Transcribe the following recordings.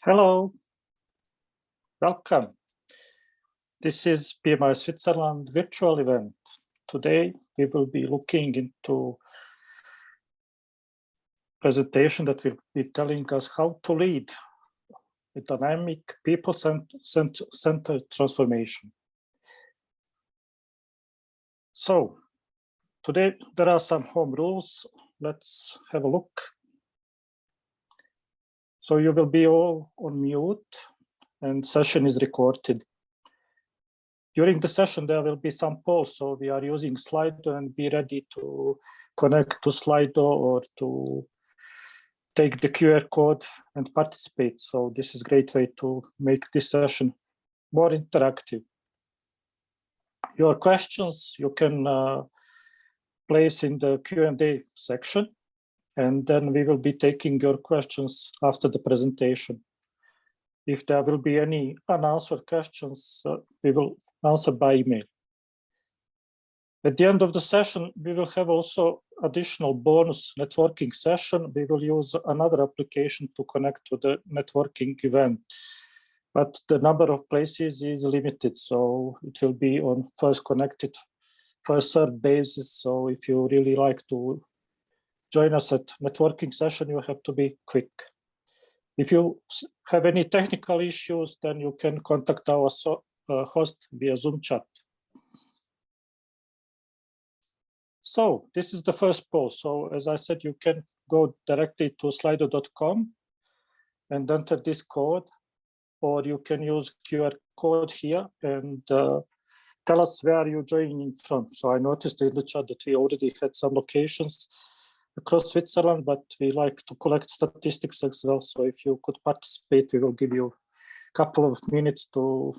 Hello, welcome. This is PMI Switzerland virtual event. Today we will be looking into presentation that will be telling us how to lead a dynamic people-centered transformation. So today there are some home rules. Let's have a look. So you will be all on mute and session is recorded. During the session, there will be some polls. So we are using Slido and be ready to connect to Slido or to take the QR code and participate. So this is a great way to make this session more interactive. Your questions you can place in the Q&A section. And then we will be taking your questions after the presentation. If there will be any unanswered questions, we will answer by email. At the end of the session, we will have also additional bonus networking session. We will use another application to connect to the networking event. But the number of places is limited, so it will be on first connected, first served basis. So if you really like to join us at networking session, you have to be quick. If you have any technical issues, then you can contact our host via Zoom chat. So this is the first poll. So as I said, you can go directly to slido.com and enter this code, or you can use QR code here and tell us where you're joining from. So I noticed in the chat that we already had some locations across Switzerland, but we like to collect statistics as well. So if you could participate, we will give you a couple of minutes to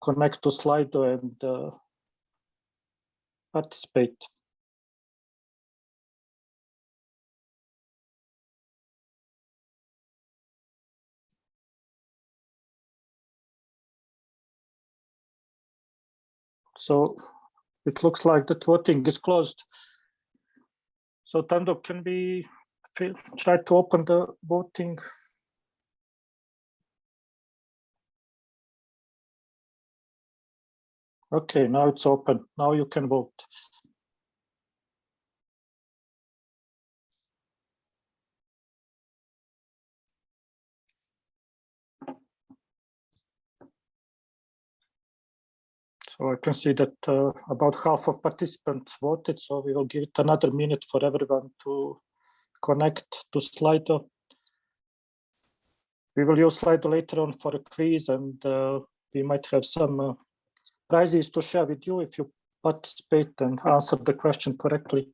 connect to Slido and participate. So it looks like the voting is closed. So Tando, can we try to open the voting? Okay, now it's open. Now you can vote. So I can see that about half of participants voted, so we will give it another minute for everyone to connect to Slido. We will use Slido later on for a quiz, and we might have some prizes to share with you if you participate and answer the question correctly.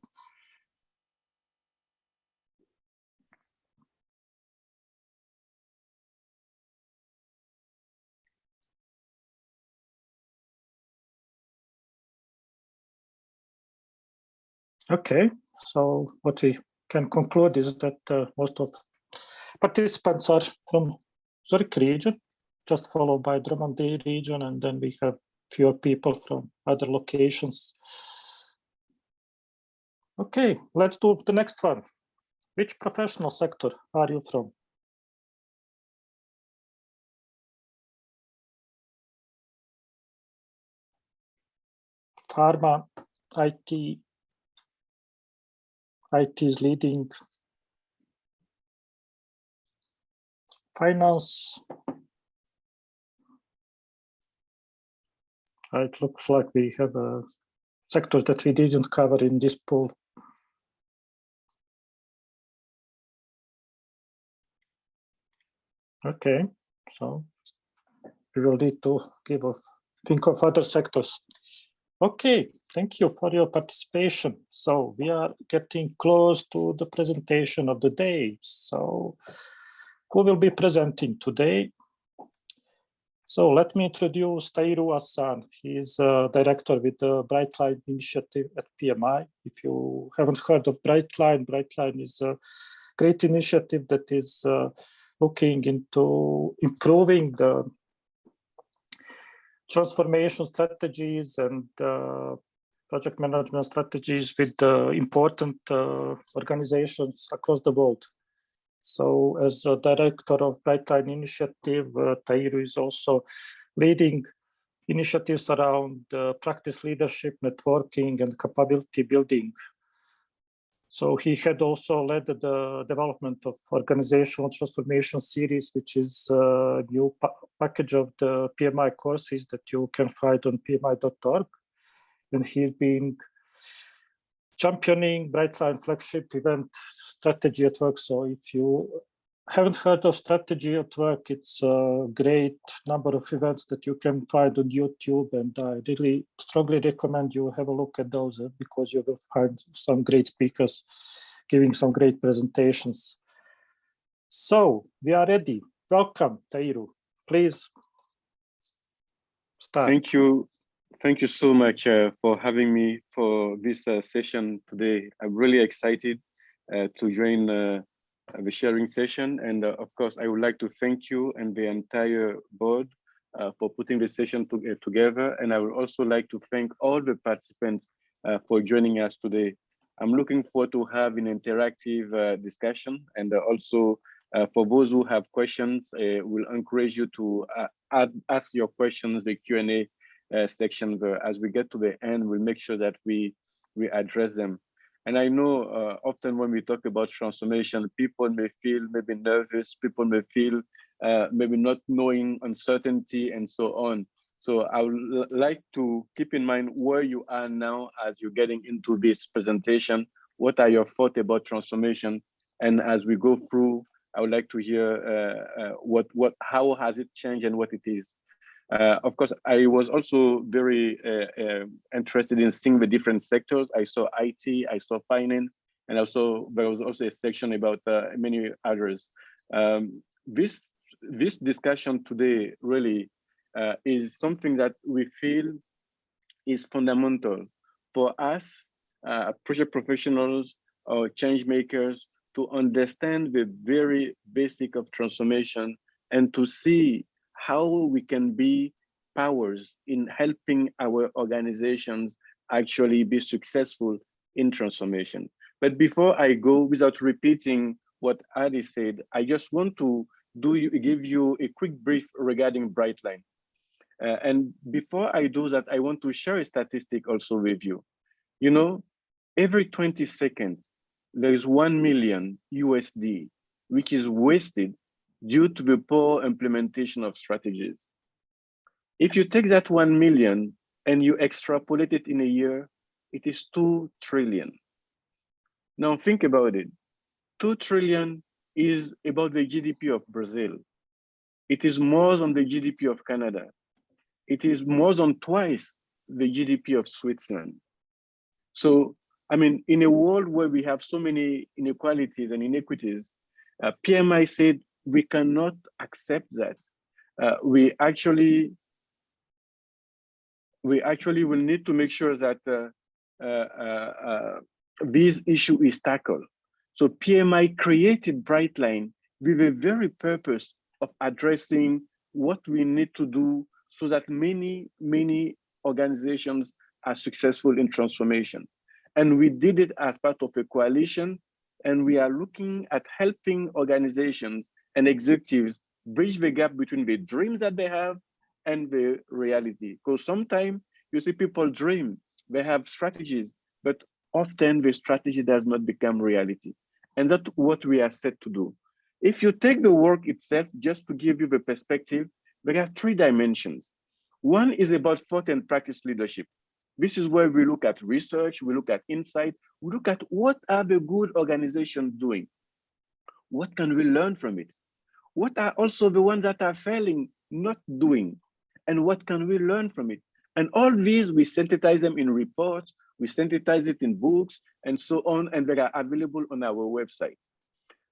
Okay, so what we can conclude is that most of participants are from Zurich region, just followed by Dromandie region, and then we have fewer people from other locations. Okay, let's do the next one. Which professional sector are you from? Pharma, IT. IT is leading. Finance. It looks like we have sectors that we didn't cover in this poll. Okay, so we will need to think of other sectors. Okay, thank you for your participation. So we are getting close to the presentation of the day. So who will be presenting today? So let me introduce Tahirou Assane. He is a director with the Brightline initiative at PMI. If you haven't heard of Brightline, Brightline is a great initiative that is looking into improving the transformation strategies and project management strategies with important organizations across the world. So as a director of Brightline initiative, Tahirou is also leading initiatives around practice leadership, networking, and capability building. So he had also led the development of Organizational Transformation Series, which is a new package of the PMI courses that you can find on pmi.org. And he's been championing Brightline flagship event Strategy at Work. So if you haven't heard of Strategy at Work, it's a great number of events that you can find on YouTube, and I really strongly recommend you have a look at those because you will find some great speakers giving some great presentations. So we are ready. Welcome, Tahirou. Please start. Thank you. Thank you so much for having me for this session today. I'm really excited to join the sharing session. And of course, I would like to thank you and the entire board for putting the session together. And I would also like to thank all the participants for joining us today. I'm looking forward to have an interactive discussion. And also for those who have questions, we'll encourage you to ask your questions, the Q&A section there. As we get to the end, we'll make sure that we address them. And I know often when we talk about transformation, people may feel maybe nervous, people may feel maybe not knowing uncertainty and so on. So I would like to keep in mind where you are now as you're getting into this presentation. What are your thoughts about transformation? And as we go through, I would like to hear how has it changed and what it is. Of course, I was also very interested in seeing the different sectors. I saw IT, I saw finance, and also there was also a section about many others. This discussion today really is something that we feel is fundamental for us, project professionals or change makers, to understand the very basic of transformation and to see how we can be powers in helping our organizations actually be successful in transformation. But before I go, without repeating what Adi said, I just want to give you a quick brief regarding Brightline. And before I do that, I want to share a statistic also with you. You know, every 20 seconds, there is $1 million USD, which is wasted due to the poor implementation of strategies. If you take that 1 million and you extrapolate it in a year, it is 2 trillion. Now think about it. 2 trillion is about the GDP of Brazil. It is more than the GDP of Canada. It is more than twice the GDP of Switzerland. So, I mean, in a world where we have so many inequalities and inequities, PMI said we cannot accept that. We actually will need to make sure that this issue is tackled. So PMI created Brightline with a very purpose of addressing what we need to do so that many organizations are successful in transformation. And we did it as part of a coalition, and we are looking at helping organizations and executives bridge the gap between the dreams that they have and the reality. Because sometimes you see people dream, they have strategies, but often the strategy does not become reality. And that's what we are set to do. If you take the work itself, just to give you the perspective, there are 3 dimensions. One is about thought and practice leadership. This is where we look at research, we look at insight, we look at what are the good organizations doing? What can we learn from it? What are also the ones that are failing, not doing? And what can we learn from it? And all these, we synthesize them in reports, we synthesize it in books, and so on, and they are available on our website.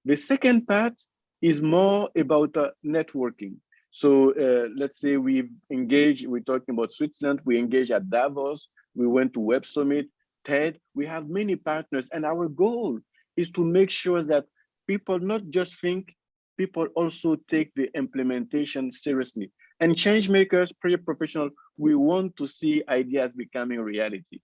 The second part is more about networking. So let's say we've engaged, we're talking about Switzerland, we engaged at Davos, we went to Web Summit, TED, we have many partners, and our goal is to make sure that people not just think, people also take the implementation seriously. And change makers, project professionals, we want to see ideas becoming reality.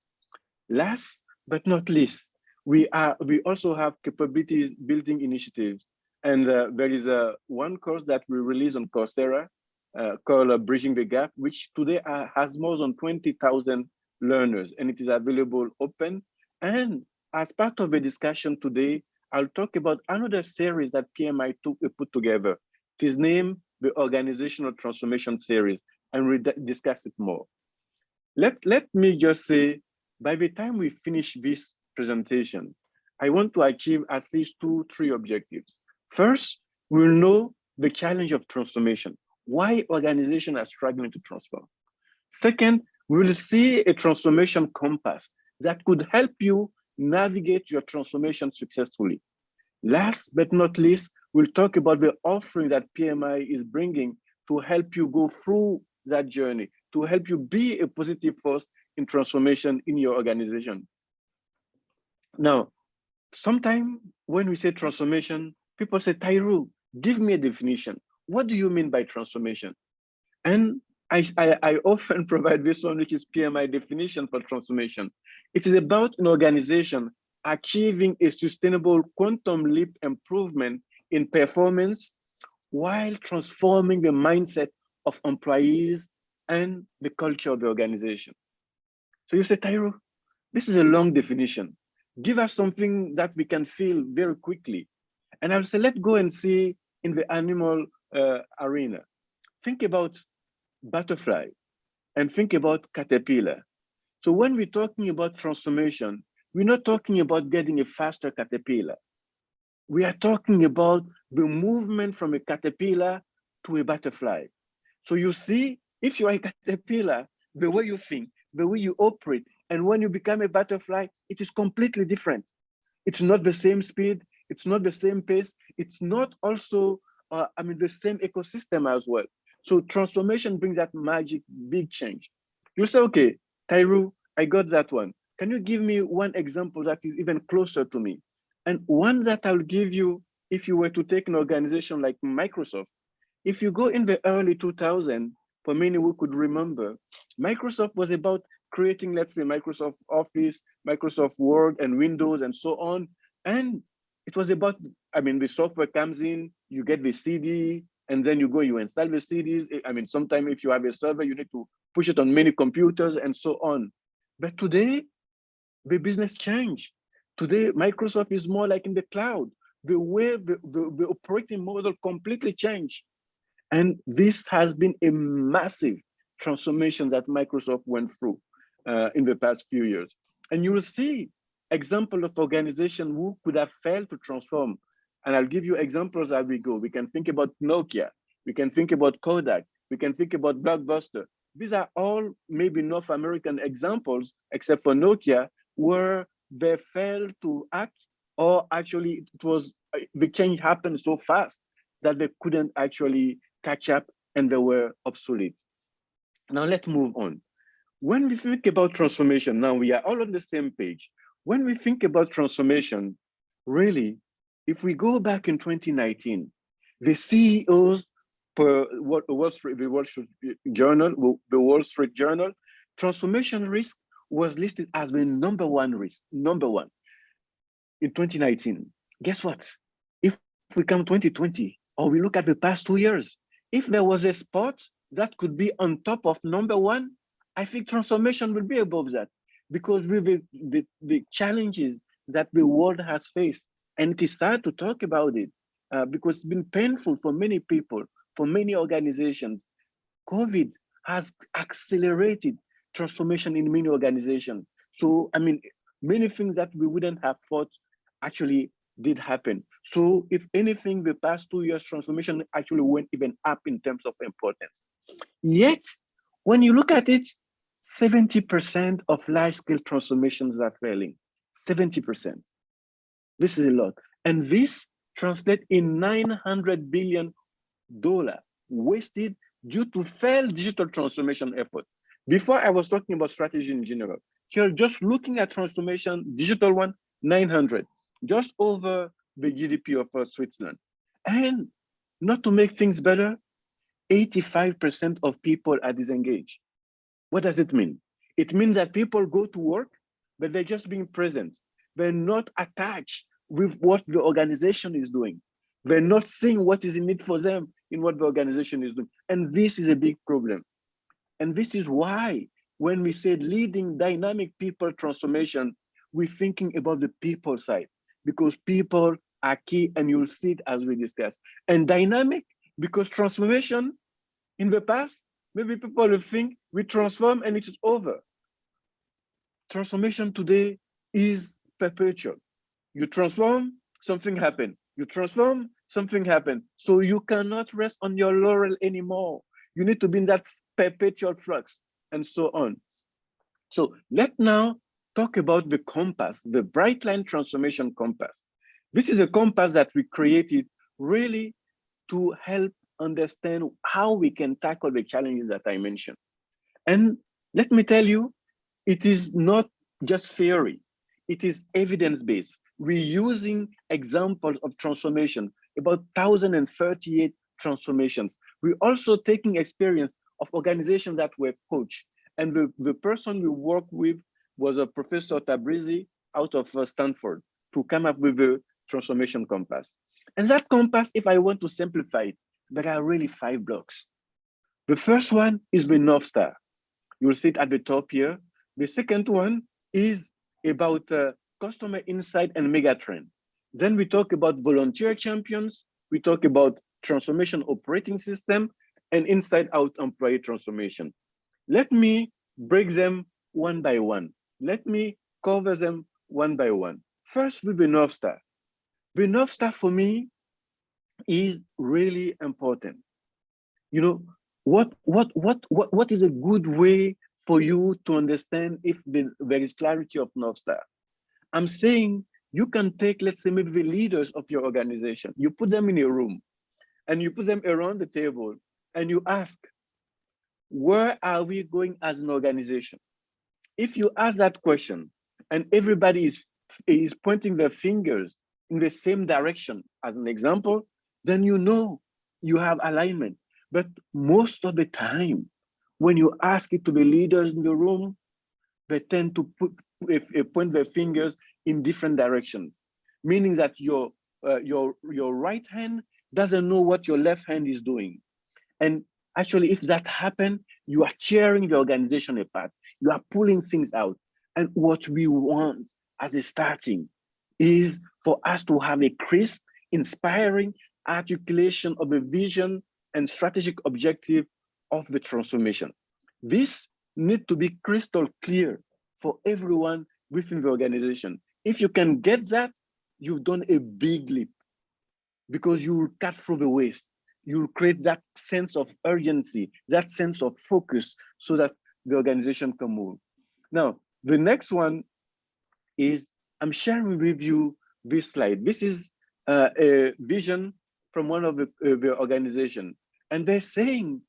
Last but not least, we also have capabilities building initiatives. And there is one course that we released on Coursera called Bridging the Gap, which today has more than 20,000 learners, and it is available open. And as part of the discussion today, I'll talk about another series that PMI put together. It is named the Organizational Transformation Series, and we'll discuss it more. Let me just say, by the time we finish this presentation, I want to achieve at least 2-3 objectives. First, we'll know the challenge of transformation, why organizations are struggling to transform. Second, we will see a transformation compass that could help you navigate your transformation successfully. Last but not least, we'll talk about the offering that PMI is bringing to help you go through that journey, to help you be a positive force in transformation in your organization. Now, sometimes when we say transformation, people say, Tahirou, give me a definition. What do you mean by transformation? And I often provide this one, which is PMI definition for transformation. It is about an organization achieving a sustainable quantum leap improvement in performance while transforming the mindset of employees and the culture of the organization. So you say, Tahirou, this is a long definition. Give us something that we can feel very quickly. And I will say, let's go and see in the animal arena. Think about butterfly and think about caterpillar. So when we're talking about transformation, we're not talking about getting a faster caterpillar. We are talking about the movement from a caterpillar to a butterfly. So you see, if you are a caterpillar, the way you think, the way you operate, and when you become a butterfly, it is completely different. It's not the same speed, it's not the same pace, it's not also, the same ecosystem as well. So transformation brings that magic, big change. You say, okay, Tahirou, I got that one. Can you give me one example that is even closer to me? And one that I'll give you, if you were to take an organization like Microsoft, if you go in the early 2000s, for many who could remember, Microsoft was about creating, let's say, Microsoft Office, Microsoft Word and Windows and so on. And it was about, the software comes in, you get the CD, and then you go, you install the CDs. Sometimes if you have a server, you need to push it on many computers and so on. But today, the business changed. Today, Microsoft is more like in the cloud. The way the operating model completely changed. And this has been a massive transformation that Microsoft went through in the past few years. And you will see examples of organizations who could have failed to transform. And I'll give you examples as we go. We can think about Nokia. We can think about Kodak. We can think about Blockbuster. These are all maybe North American examples, except for Nokia, where they failed to act, or actually the change happened so fast that they couldn't actually catch up and they were obsolete. Now let's move on. When we think about transformation, now we are all on the same page. When we think about transformation, really, if we go back in 2019, the CEOs per the Wall Street Journal, transformation risk was listed as the number one risk, number one in 2019. Guess what? If we come 2020, or we look at the past 2 years, if there was a spot that could be on top of number one, I think transformation will be above that, because with the challenges that the world has faced, and it is sad to talk about it, because it's been painful for many people, for many organizations. COVID has accelerated transformation in many organizations. So, many things that we wouldn't have thought actually did happen. So if anything, the past 2 years transformation actually went even up in terms of importance. Yet, when you look at it, 70% of large-scale transformations are failing. 70%. This is a lot. And this translates in $900 billion wasted due to failed digital transformation effort. Before I was talking about strategy in general. Here, just looking at transformation, digital one, 900, just over the GDP of Switzerland. And not to make things better, 85% of people are disengaged. What does it mean? It means that people go to work, but they're just being present. They're not attached with what the organization is doing. They're not seeing what is in it for them in what the organization is doing. And this is a big problem. And this is why when we say leading dynamic people transformation, we're thinking about the people side, because people are key, and you'll see it as we discuss. And dynamic, because transformation in the past, maybe people will think we transform and it is over. Transformation today is perpetual. You transform, something happens. You transform, something happens. So you cannot rest on your laurel anymore. You need to be in that perpetual flux and so on. So let's now talk about the compass, the Brightline Transformation Compass. This is a compass that we created really to help understand how we can tackle the challenges that I mentioned. And let me tell you, it is not just theory, it is evidence-based. We're using examples of transformation, about 1,038 transformations. We're also taking experience of organizations that were coached. And the person we worked with was a Professor Tabrizi out of Stanford to come up with the transformation compass. And that compass, if I want to simplify it, there are really 5 blocks. The first one is the North Star. You will see it at the top here. The second one is about customer insight and megatrend. Then we talk about volunteer champions. We talk about transformation operating system and inside out employee transformation. Let me break them one by one. Let me cover them one by one. First with the North Star. The North Star for me is really important. You know, what is a good way for you to understand if there is clarity of North Star? I'm saying you can take, let's say, maybe the leaders of your organization, you put them in a room and you put them around the table and you ask, where are we going as an organization? If you ask that question and everybody is pointing their fingers in the same direction, as an example, then you know you have alignment. But most of the time, when you ask it to the leaders in the room, they tend to point their fingers in different directions, meaning that your right hand doesn't know what your left hand is doing. And actually, if that happens, you are tearing the organization apart. You are pulling things out. And what we want as a starting is for us to have a crisp, inspiring articulation of a vision and strategic objective of the transformation. This needs to be crystal clear for everyone within the organization. If you can get that, you've done a big leap, because you will cut through the waste. You will create that sense of urgency, that sense of focus, so that the organization can move. Now, the next one is, I'm sharing with you this slide. This is a vision from one of the organization. And they're saying,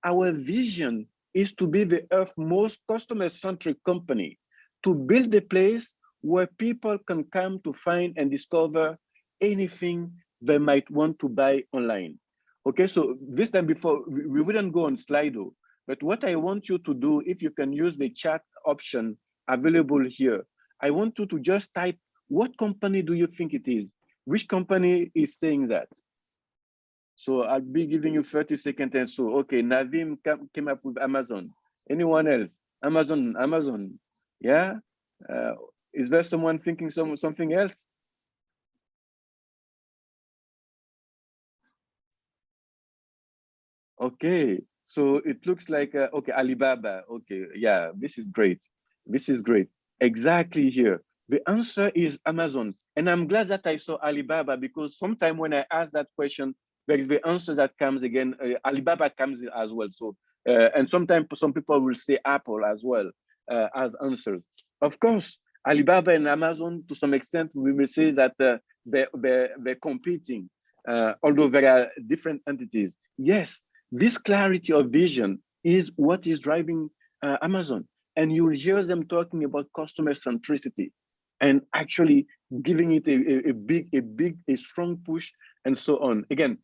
our vision is to be the Earth's most customer-centric company, to build a place where people can come to find and discover anything they might want to buy online. Okay, so this time before, we wouldn't go on Slido, but what I want you to do, if you can use the chat option available here, I want you to just type, what company do you think it is? Which company is saying that? So I'll be giving you 30 seconds and so, okay, Navim came up with Amazon. Anyone else? Amazon, yeah? Is there someone thinking something else? Okay, so it looks like, okay, Alibaba, okay, yeah, this is great. This is great. Exactly here. The answer is Amazon. And I'm glad that I saw Alibaba, because sometimes when I ask that question, there is the answer that comes again. Alibaba comes as well. So, and sometimes some people will say Apple as well as answers. Of course, Alibaba and Amazon, to some extent, we will say that they're competing, although there are different entities. Yes, this clarity of vision is what is driving Amazon. And you'll hear them talking about customer centricity and actually giving it a strong push and so on. Again,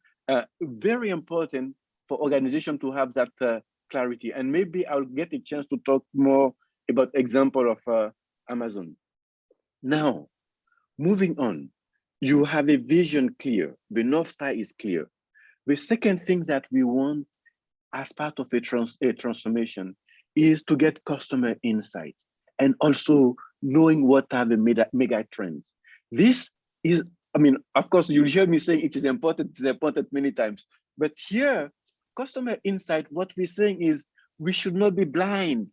very important for organization to have that clarity. And maybe I'll get a chance to talk more about example of Amazon. Now, moving on, you have a vision clear. The North Star is clear. The second thing that we want as part of a transformation is to get customer insights and also knowing what are the mega trends. This is, I mean, of course, you hear me saying it is important many times, but here, customer insight, what we're saying is we should not be blind.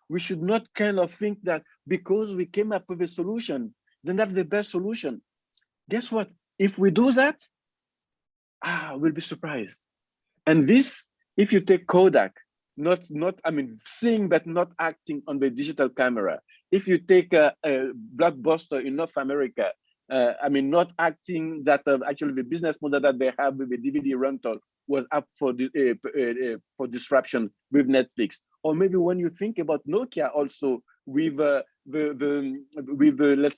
We should not kind of think that because we came up with a solution, then that's the best solution. Guess what? If we do that, we'll be surprised. And this, if you take Kodak, I mean, seeing but not acting on the digital camera. If you take a Blockbuster in North America, I mean, not acting that actually the business model that they have with the DVD rental was up for disruption with Netflix. Or maybe when you think about Nokia also with let's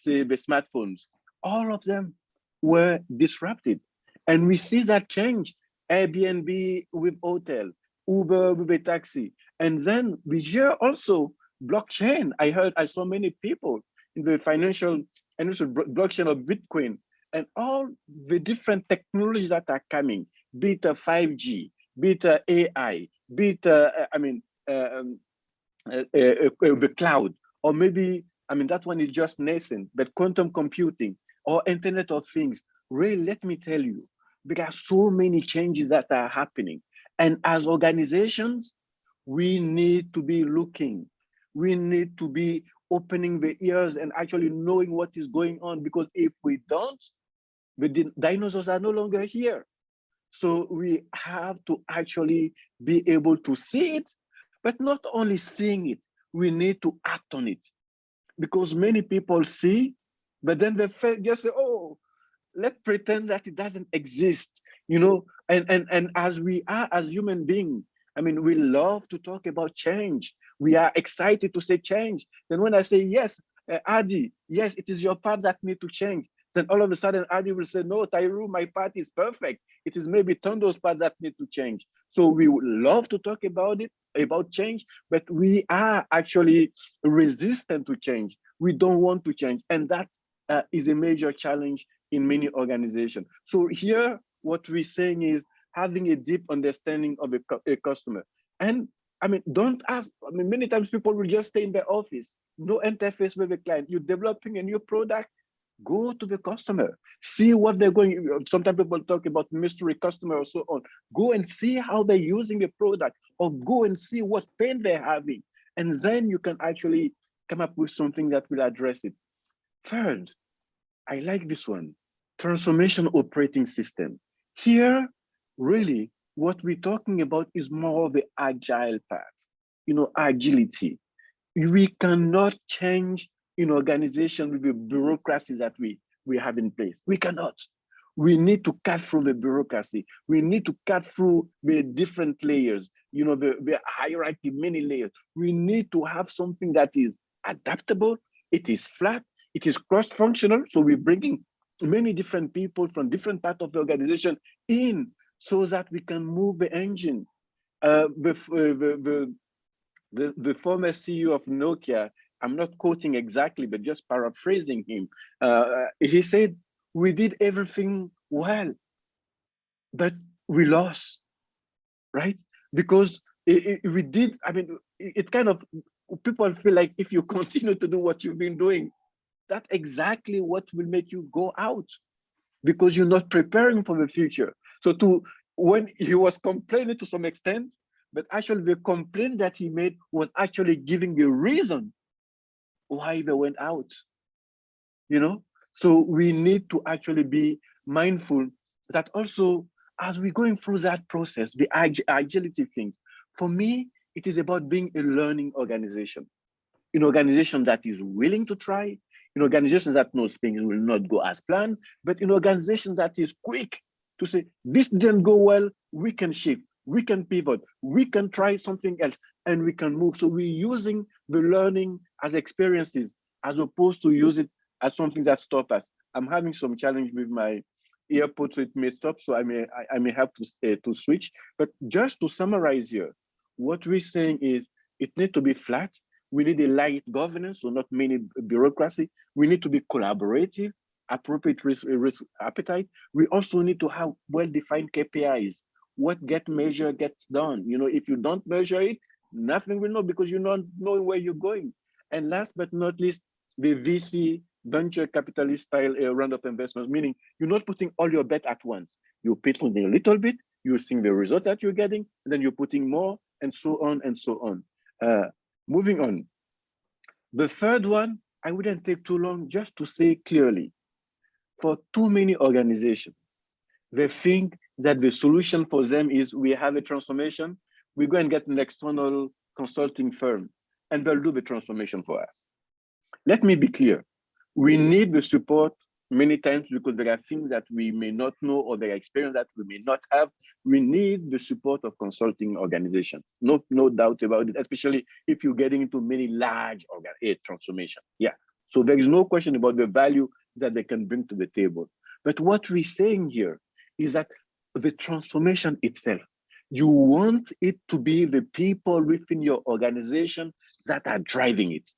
say the smartphones, all of them were disrupted. And we see that change. Airbnb with hotel, Uber with a taxi. And then we hear also blockchain. I saw many people in the financial blockchain of Bitcoin and all the different technologies that are coming, be it 5G, be it AI, be it, the cloud, or maybe, I mean, that one is just nascent, but quantum computing or Internet of Things. Really, let me tell you, there are so many changes that are happening. And as organizations, we need to be looking. We need to be opening the ears and actually knowing what is going on, because if we don't, the dinosaurs are no longer here. So we have to actually be able to see it, but not only seeing it, we need to act on it. Because many people see, but then they just say, oh, let's pretend that it doesn't exist, you know. And as we are as human beings, I mean, we love to talk about change. We are excited to say change. Then when I say, yes, Adi, yes, it is your path that need to change, then all of a sudden Adi will say, no, Tahirou, my path is perfect. It is maybe Tondo's path that need to change. So we would love to talk about it, about change, but we are actually resistant to change. We don't want to change. And that is a major challenge in many organizations. So here, what we're saying is having a deep understanding of a customer. And I mean, don't ask, I mean, many times people will just stay in their office, no interface with the client. You're developing a new product, go to the customer, see what they're going, sometimes people talk about mystery customer or so on. Go and see how they're using the product, or go and see what pain they're having. And then you can actually come up with something that will address it. Third, I like this one, transformation operating system. Here, really, what we're talking about is more of the agile path, you know, agility. We cannot change in organization with the bureaucracies that we have in place. We cannot. We need to cut through the bureaucracy. We need to cut through the different layers, you know, the hierarchy, many layers. We need to have something that is adaptable, it is flat, it is cross-functional. So we're bringing many different people from different parts of the organization in so that we can move the engine. The former CEO of Nokia, I'm not quoting exactly, but just paraphrasing him, he said, we did everything well, but we lost, right? Because we did, I mean, it kind of, people feel like if you continue to do what you've been doing, that's exactly what will make you go out, because you're not preparing for the future. So when he was complaining to some extent, but actually the complaint that he made was actually giving the reason why they went out, you know? So we need to actually be mindful that also, as we're going through that process, the agility things, for me, it is about being a learning organization, an organization that is willing to try, an organization that knows things will not go as planned, but an organization that is quick to say, this didn't go well, we can shift, we can pivot, we can try something else, and we can move. So we're using the learning as experiences, as opposed to use it as something that stops us. I'm having some challenge with my earpods, so it may stop, so I may have to switch. But just to summarize here, what we're saying is it needs to be flat. We need a light governance, so not many bureaucracy. We need to be collaborative. appropriate risk appetite, we also need to have well-defined KPIs. What get measured gets done. You know, if you don't measure it, nothing will know because you don't know where you're going. And last but not least, the VC venture capitalist style round of investments, meaning you're not putting all your bet at once. You're putting a little bit, you're seeing the result that you're getting, and then you're putting more, and so on and so on. Moving on. The third one, I wouldn't take too long just to say clearly, for too many organizations, they think that the solution for them is we have a transformation, we go and get an external consulting firm, and they'll do the transformation for us. Let me be clear. We need the support many times because there are things that we may not know or there are experience that we may not have. We need the support of consulting organizations. No doubt about it, especially if you're getting into many large transformation. Yeah. So there is no question about the value that they can bring to the table. But what we're saying here is that the transformation itself, you want it to be the people within your organization that are driving it.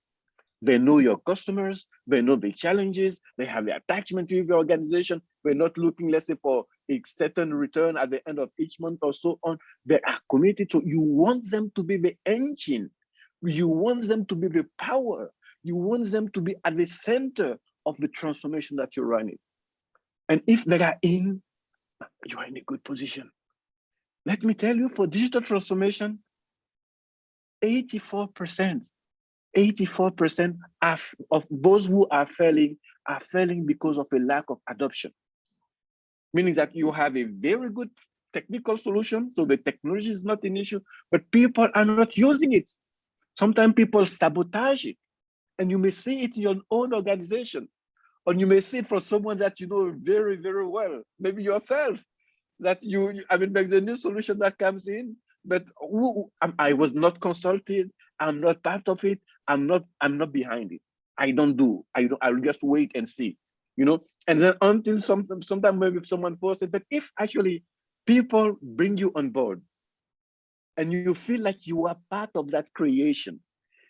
They know your customers, they know the challenges, they have the attachment to your organization. We're not looking, let's say, for a certain return at the end of each month or so on. They are committed. So you want them to be the engine. You want them to be the power. You want them to be at the center of the transformation that you're running. And if they are in, you are in a good position. Let me tell you, for digital transformation, 84% of those who are failing because of a lack of adoption. Meaning that you have a very good technical solution, so the technology is not an issue, but people are not using it. Sometimes people sabotage it, and you may see it in your own organization, or you may see it from someone that you know very, very well, maybe yourself, that there's a new solution that comes in, but I was not consulted, I'm not part of it, I'm not behind it. I'll just wait and see, you know, and then until sometime maybe someone forces it. But if actually people bring you on board and you feel like you are part of that creation,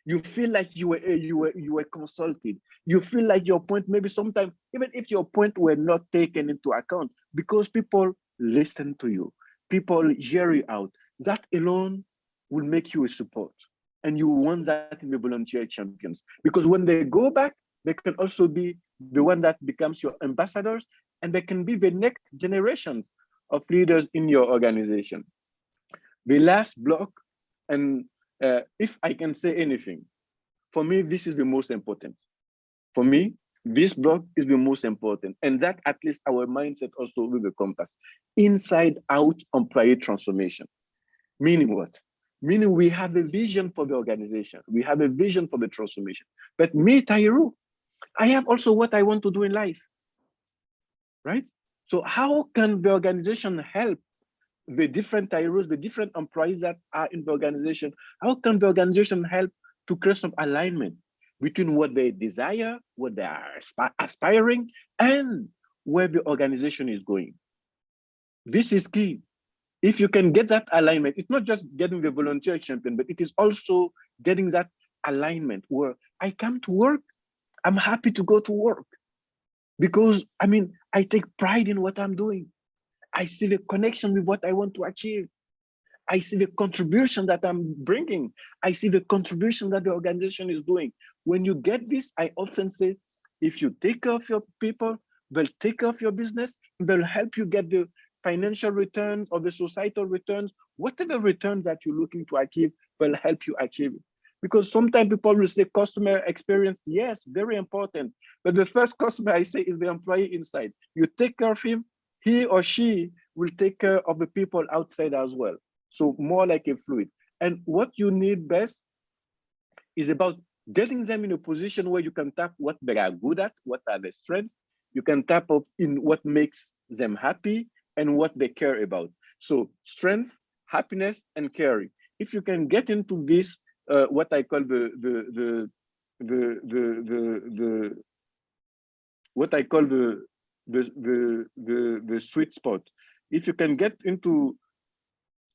you feel like you were consulted, you feel like your point, maybe sometimes, even if your point were not taken into account, because people listen to you, people hear you out, that alone will make you a support. And you want that in the volunteer champions, because when they go back, they can also be the one that becomes your ambassadors, and they can be the next generations of leaders in your organization. The last block, and if I can say anything, for me, this is the most important. For me, this block is the most important, and that at least our mindset also will be compass. Inside out employee transformation. Meaning what? Meaning we have a vision for the organization. We have a vision for the transformation. But me, Tahirou, I have also what I want to do in life, right? So how can the organization help the different Tahirous, the different employees that are in the organization? How can the organization help to create some alignment between what they desire, what they are aspiring, and where the organization is going? This is key. If you can get that alignment, it's not just getting the volunteer champion, but it is also getting that alignment where I come to work, I'm happy to go to work because I take pride in what I'm doing. I see the connection with what I want to achieve. I see the contribution that I'm bringing. I see the contribution that the organization is doing. When you get this, I often say, if you take care of your people, they'll take care of your business, they'll help you get the financial returns or the societal returns, whatever returns that you're looking to achieve, will help you achieve it. Because sometimes people will say customer experience, yes, very important. But the first customer I say is the employee inside. You take care of him, he or she will take care of the people outside as well. So more like a fluid. And what you need best is about getting them in a position where you can tap what they are good at, what are their strengths. You can tap up in what makes them happy and what they care about. So strength, happiness, and caring. If you can get into this, what I call the sweet spot. If you can get into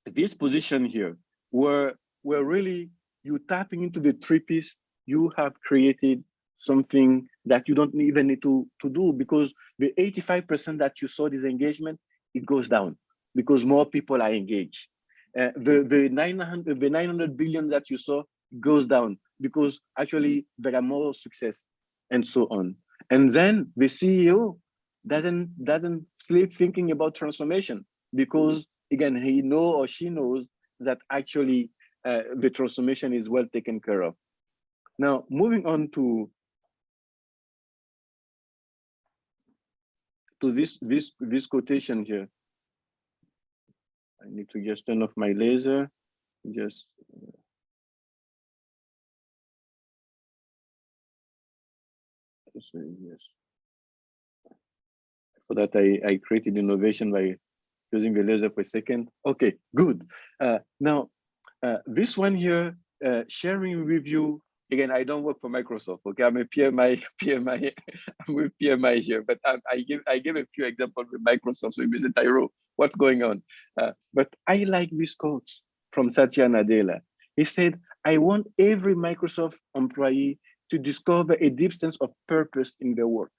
this position here, where really you tapping into the three P's, you have created something that you don't even need to do, because the 85% that you saw this engagement, it goes down because more people are engaged. The 900 billion that you saw goes down because actually there are more success and so on. And then the CEO doesn't sleep thinking about transformation, because again, he knows or she knows that actually the transformation is well taken care of. Now, moving on to this quotation here. I need to just turn off my laser. Just yes. For that, I created innovation by using the laser for a second. Okay, good. Now, this one here, sharing with you. Again, I don't work for Microsoft. Okay, I'm a PMI. I'm with PMI here, but I give a few examples with Microsoft. So you visit Tahirou, what's going on? But I like this quote from Satya Nadella. He said, "I want every Microsoft employee to discover a deep sense of purpose in their work."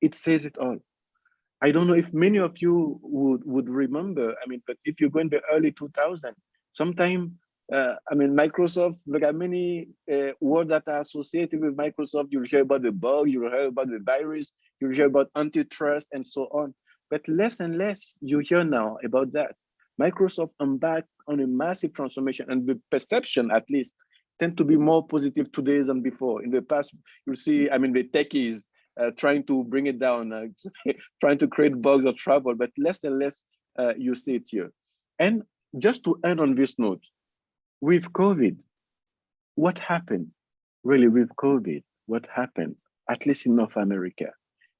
It says it all. I don't know if many of you would remember. I mean, but if you go in the early 2000s, sometime. I mean, Microsoft, there are many words that are associated with Microsoft. You'll hear about the bug, you'll hear about the virus, you'll hear about antitrust and so on. But less and less you hear now about that. Microsoft embarked on a massive transformation, and the perception, at least, tend to be more positive today than before. In the past, you'll see, I mean, the techies trying to bring it down, trying to create bugs or trouble, but less and less you see it here. And just to end on this note, with COVID, what happened? Really, with COVID, what happened, at least in North America,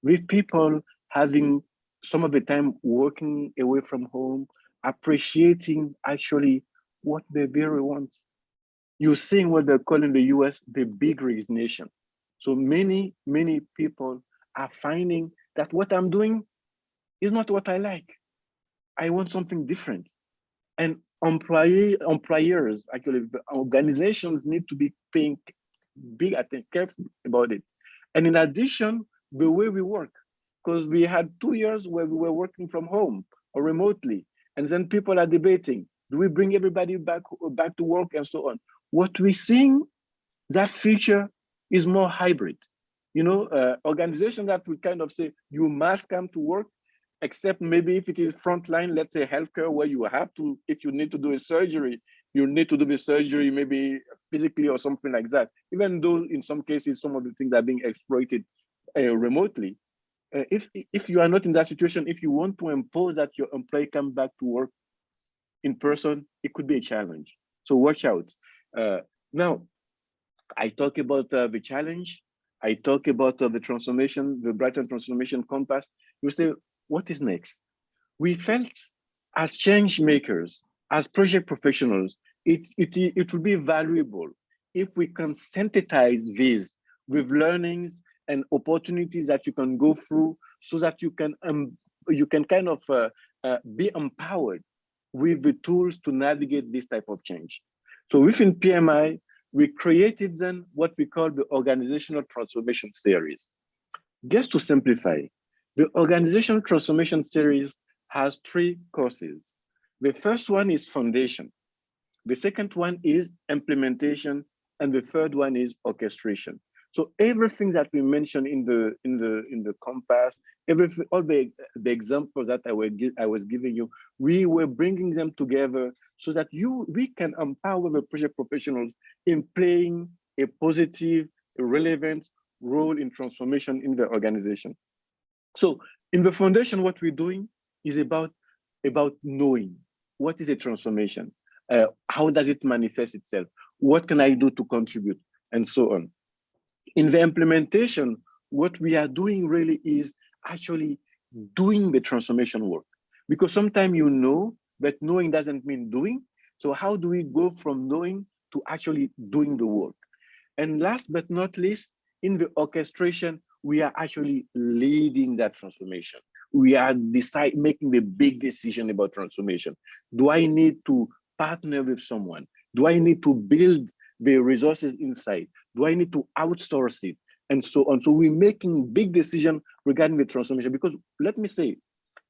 with people having some of the time working away from home, appreciating actually what they really want. You're seeing what they're calling the US the big resignation. So many people are finding that what I'm doing is not what I like. I want something different. And employers, actually, organizations need to be paying big attention, careful about it. And in addition, the way we work, because we had 2 years where we were working from home or remotely, and then people are debating, do we bring everybody back to work and so on? What we're seeing, that future is more hybrid. You know, organizations that would kind of say, you must come to work, except maybe if it is frontline, let's say healthcare, where you have to, if you need to do a surgery, you need to do the surgery maybe physically or something like that. Even though in some cases, some of the things are being exploited remotely. If you are not in that situation, if you want to impose that your employee come back to work in person, it could be a challenge. So watch out. Now, I talk about the challenge. I talk about the transformation, the Brighton Transformation Compass. You say, what is next? We felt as change makers, as project professionals, it will be valuable if we can synthesize these with learnings and opportunities that you can go through, so that you can kind of be empowered with the tools to navigate this type of change. So within PMI, we created then what we call the Organizational Transformation Series. Just to simplify, the Organizational Transformation Series has 3 courses. The first one is Foundation. The second one is Implementation, and the third one is Orchestration. So everything that we mentioned in the compass, everything, all the examples that I was giving you, we were bringing them together so that we can empower the project professionals in playing a positive, relevant role in transformation in the organization. So in the foundation, what we're doing is about knowing what is a transformation, how does it manifest itself, what can I do to contribute, and so on. In the implementation, what we are doing really is actually doing the transformation work, because sometimes you know, but knowing doesn't mean doing. So how do we go from knowing to actually doing the work? And last but not least, in the orchestration, we are actually leading that transformation. We are making the big decision about transformation. Do I need to partner with someone? Do I need to build the resources inside? Do I need to outsource it? and so on. So we're making big decisions regarding the transformation, because let me say,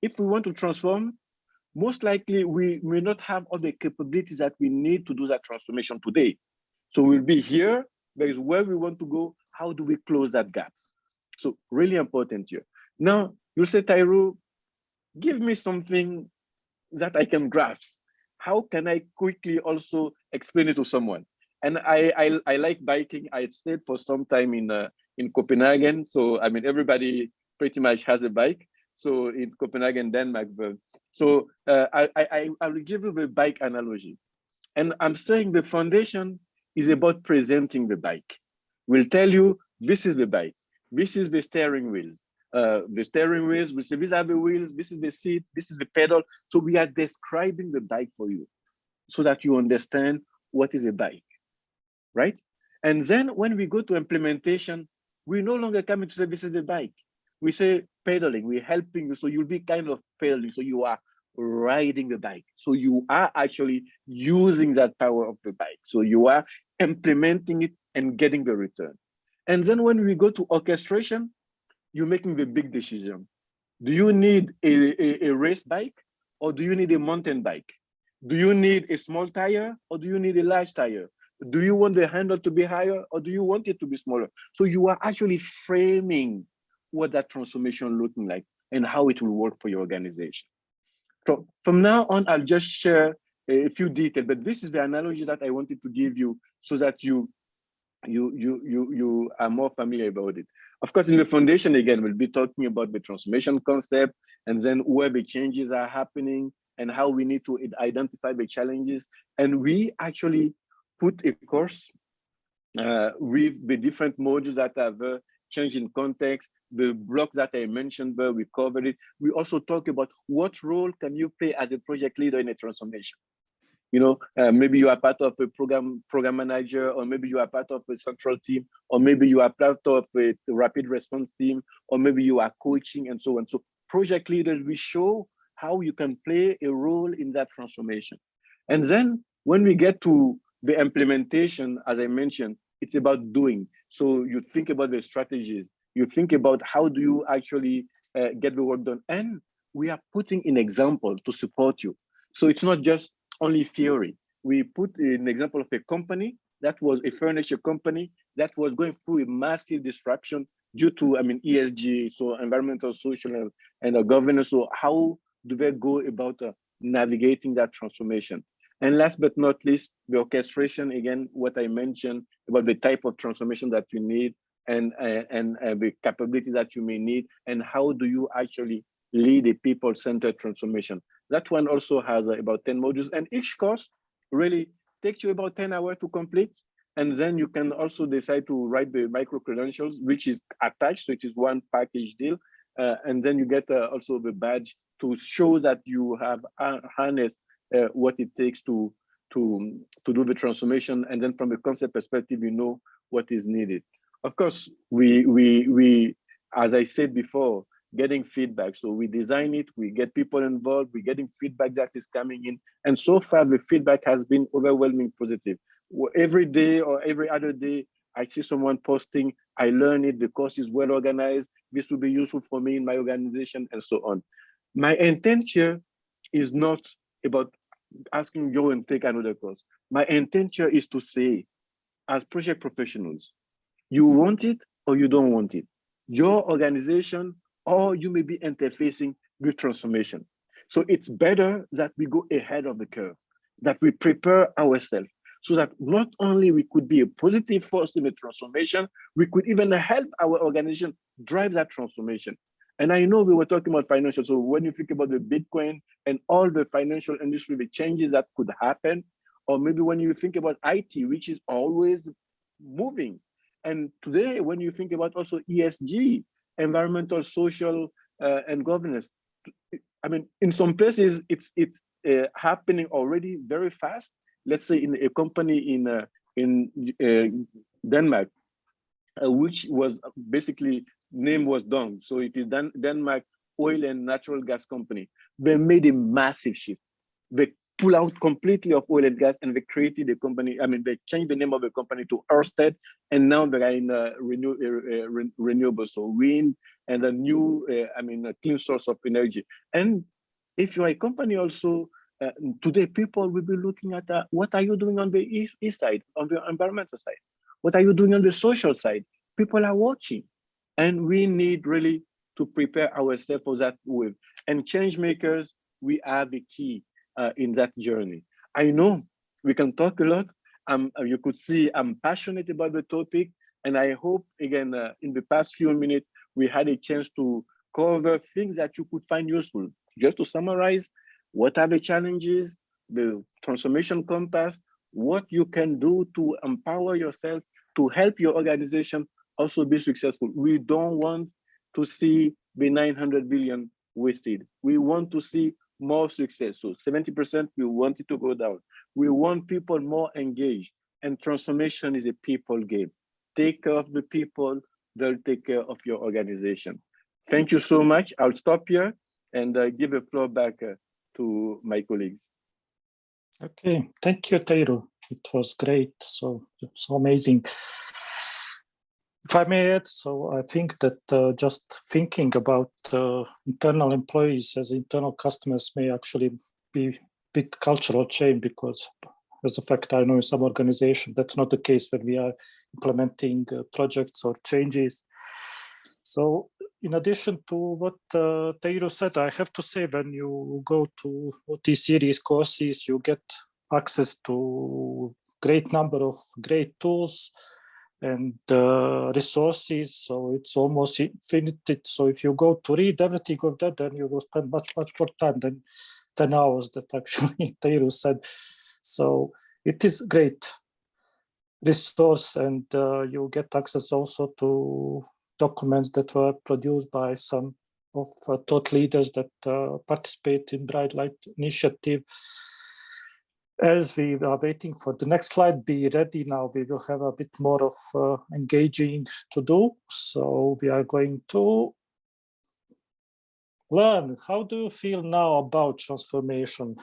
if we want to transform, most likely we may not have all the capabilities that we need to do that transformation today. So we'll be here, there is where we want to go, how do we close that gap? So really important here. Now, you'll say, Tahirou, give me something that I can grasp. How can I quickly also explain it to someone? And I like biking. I stayed for some time in Copenhagen. So, I mean, everybody pretty much has a bike. So in Copenhagen, Denmark. So I will give you the bike analogy. And I'm saying the foundation is about presenting the bike. We'll tell you, this is the bike. This is the steering wheels. These are the wheels, this is the seat, this is the pedal. So we are describing the bike for you so that you understand what is a bike, right? And then when we go to implementation, we no longer come to say this is the bike. We say pedaling, we're helping you. So you'll be kind of pedaling. So you are riding the bike. So you are actually using that power of the bike. So you are implementing it and getting the return. And then when we go to orchestration, you're making the big decision. Do you need a race bike, or do you need a mountain bike? Do you need a small tire, or do you need a large tire? Do you want the handle to be higher, or do you want it to be smaller? So you are actually framing what that transformation looking like and how it will work for your organization. So from now on, I'll just share a few details, but this is the analogy that I wanted to give you so that you are more familiar about it. Of course, in the foundation, again, we'll be talking about the transformation concept, and then where the changes are happening and how we need to identify the challenges. And we actually put a course with the different modules that have changed in context, the blocks that I mentioned there, we covered it. We also talk about what role can you play as a project leader in a transformation. You know, maybe you are part of a program manager, or maybe you are part of a central team, or maybe you are part of a rapid response team, or maybe you are coaching and so on. So project leaders, we show how you can play a role in that transformation. And then when we get to the implementation, as I mentioned, it's about doing. So you think about the strategies, you think about how do you actually get the work done. And we are putting an example to support you. So it's not just only theory. We put an example of a company that was a furniture company that was going through a massive disruption due to, I mean, ESG, so environmental, social, and governance. So how do they go about navigating that transformation? And last but not least, the orchestration, again, what I mentioned about the type of transformation that you need and the capability that you may need, and how do you actually lead a people-centered transformation. That one also has about 10 modules, and each course really takes you about 10 hours to complete. And then you can also decide to write the micro-credentials, which is attached, so it is one package deal. And then you get also the badge to show that you have harnessed what it takes to do the transformation. And then from a concept perspective, you know what is needed. Of course, we as I said before, getting feedback. So we design it, we get people involved, we're getting feedback that is coming in. And so far, the feedback has been overwhelmingly positive. Every day or every other day, I see someone posting, I learn it, the course is well organized, this will be useful for me in my organization, and so on. My intent here is not about asking you and take another course. My intent here is to say, as project professionals, you want it or you don't want it. Your organization, or you may be interfacing with transformation. So it's better that we go ahead of the curve, that we prepare ourselves so that not only we could be a positive force in the transformation, we could even help our organization drive that transformation. And I know we were talking about financial. So when you think about the Bitcoin and all the financial industry, the changes that could happen, or maybe when you think about IT, which is always moving. And today, when you think about also ESG, environmental, social, and governance, I mean, in some places, it's happening already very fast. Let's say in a company in Denmark, which was basically name was Dong. So it is Denmark Oil and Natural Gas Company. They made a massive shift. They pull out completely of oil and gas, and they created a company. I mean, they changed the name of the company to Ørsted, and now they are in renewable, so wind and a new, a clean source of energy. And if you are a company also, today people will be looking at what are you doing on the east side, on the environmental side? What are you doing on the social side? People are watching, and we need really to prepare ourselves for that wave. And change makers, we are the key in that journey. I know we can talk a lot. You could see I'm passionate about the topic, and I hope, again, in the past few minutes, we had a chance to cover things that you could find useful. Just to summarize, what are the challenges, the transformation compass, what you can do to empower yourself, to help your organization also be successful. We don't want to see the 900 billion wasted. We want to see more success. So 70%, we want it to go down. We want people more engaged, and transformation is a people game. Take care of the people, they'll take care of your organization. Thank you so much. I'll stop here and give the floor back to my colleagues. Okay, thank you, Tahirou. It was great, so amazing. If I may add, so I think that just thinking about internal employees as internal customers may actually be big cultural change, because as a fact, I know in some organization that's not the case when we are implementing projects or changes. So in addition to what Tahirou said, I have to say, when you go to OT series courses, you get access to great number of great tools and resources, so it's almost infinite. So if you go to read everything of that, then you will spend much more time than 10 hours that actually Tahirou said. So it is great resource, and you get access also to documents that were produced by some of thought leaders that participate in Brightline initiative. As we are waiting for the next slide be ready now, we will have a bit more of engaging to do. So we are going to learn, how do you feel now about transformation?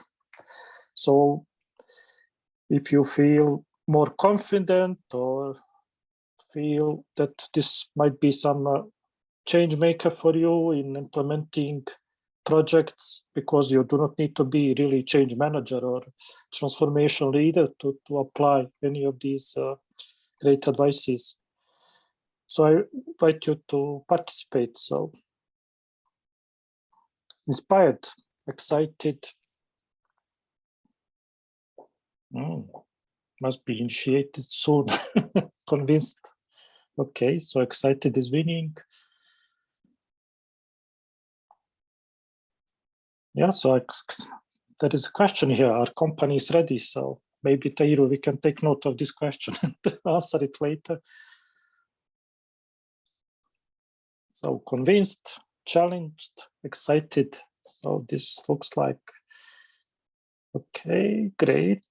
So if you feel more confident or feel that this might be some change maker for you in implementing projects, because you do not need to be really change manager or transformation leader to apply any of these great advices. So I invite you to participate. So inspired, excited, must be initiated soon, convinced. Okay, so excited is winning. Yeah, so there is a question here, are companies ready? So maybe Tahirou, we can take note of this question and answer it later. So convinced, challenged, excited. So this looks like, okay, great.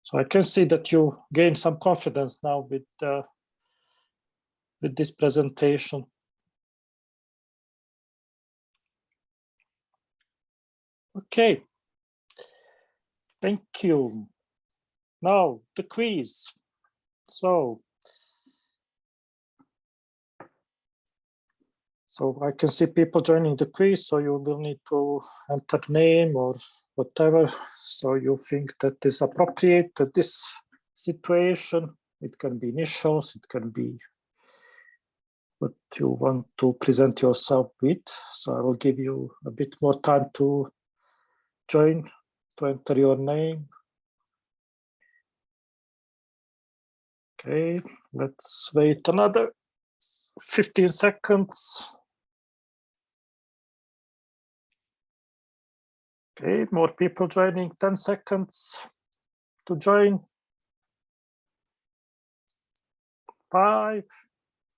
So I can see that you gain some confidence now with this presentation. Okay, thank you. Now the quiz. So I can see people joining the quiz, so you will need to enter name or whatever. So you think that is appropriate at this situation. It can be initials, it can be what you want to present yourself with. So I will give you a bit more time to join, to enter your name. Okay, let's wait another 15 seconds. Okay, more people joining, 10 seconds to join. 5,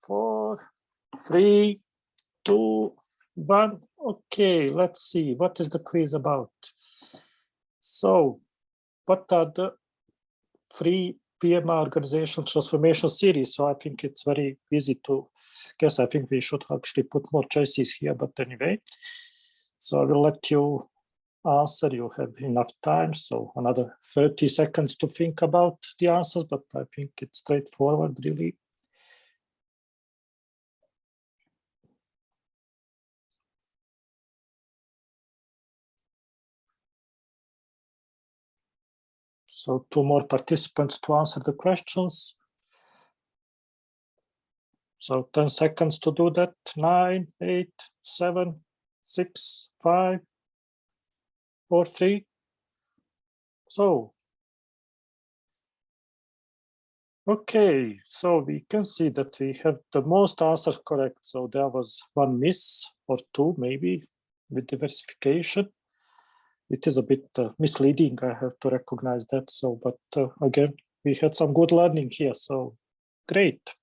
4, 3, 2, 1. Okay, let's see, what is the quiz about? So, what are the free PMI Organizational Transformation Series? So I think it's very easy to guess. I think we should actually put more choices here, but anyway. So I will let you answer, you have enough time. So another 30 seconds to think about the answers, but I think it's straightforward, really. So 2 more participants to answer the questions. So 10 seconds to do that. 9, 8, 7, 6, 5, 4, 3. So, okay, so we can see that we have the most answers correct. So there was 1 miss or 2 maybe with diversification. It is a bit misleading, I have to recognize that. So, but again, we had some good learning here, so great.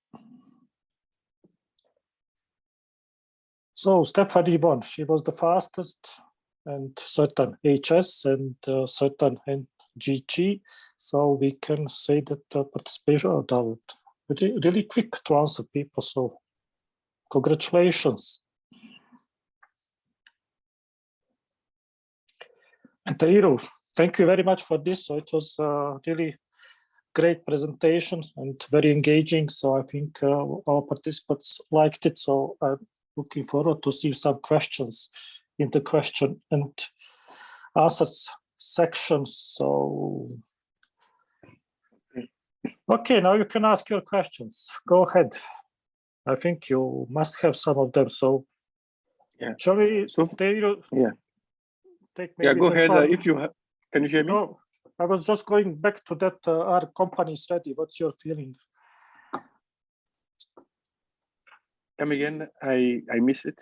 So Stephanie won, she was the fastest, and certain HS and certain NGG. So we can say that participation are really quick to answer people. So congratulations. And Tahirou, thank you very much for this. So it was really great presentation and very engaging. So I think our participants liked it. So I'm looking forward to see some questions in the question and answers section. So, okay, now you can ask your questions. Go ahead. I think you must have some of them. So, yeah. Shall we? So, yeah. Take maybe go ahead. One. If you have, can you hear me? No, I was just going back to that. Our company is ready. What's your feeling? Come again. I miss it.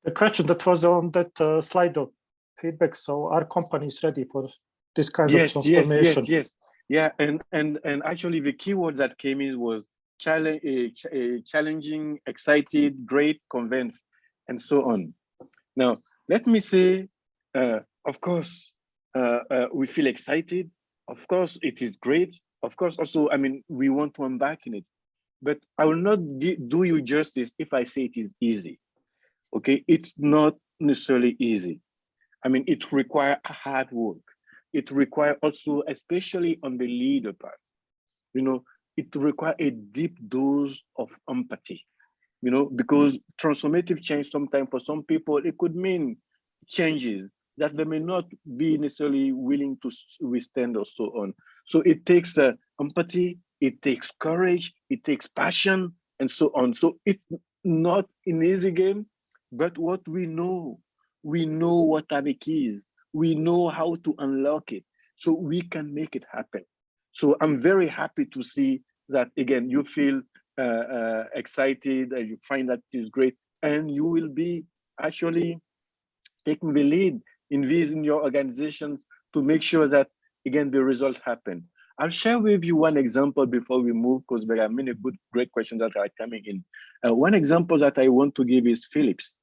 The question that was on that slide of feedback. So our company is ready for this kind of transformation. Yes. Yeah, and actually the keywords that came in was challenging, excited, great, convinced, and so on. Now, let me say, of course, we feel excited. Of course, it is great. Of course, also, I mean, we want to embark in it. But I will not do you justice if I say it is easy. Okay, it's not necessarily easy. I mean, it requires hard work. It requires also, especially on the leader part, you know, it requires a deep dose of empathy, you know, because transformative change sometimes for some people, it could mean changes that they may not be necessarily willing to withstand or so on. So it takes empathy, it takes courage, it takes passion, and so on. So it's not an easy game, but what we know what are the keys. We know how to unlock it, so we can make it happen. So I'm very happy to see that, again, you feel excited and you find that it is great, and you will be actually taking the lead in these in your organizations to make sure that, again, the results happen. I'll share with you one example before we move, because there are many great questions that are coming in. One example that I want to give is Philips.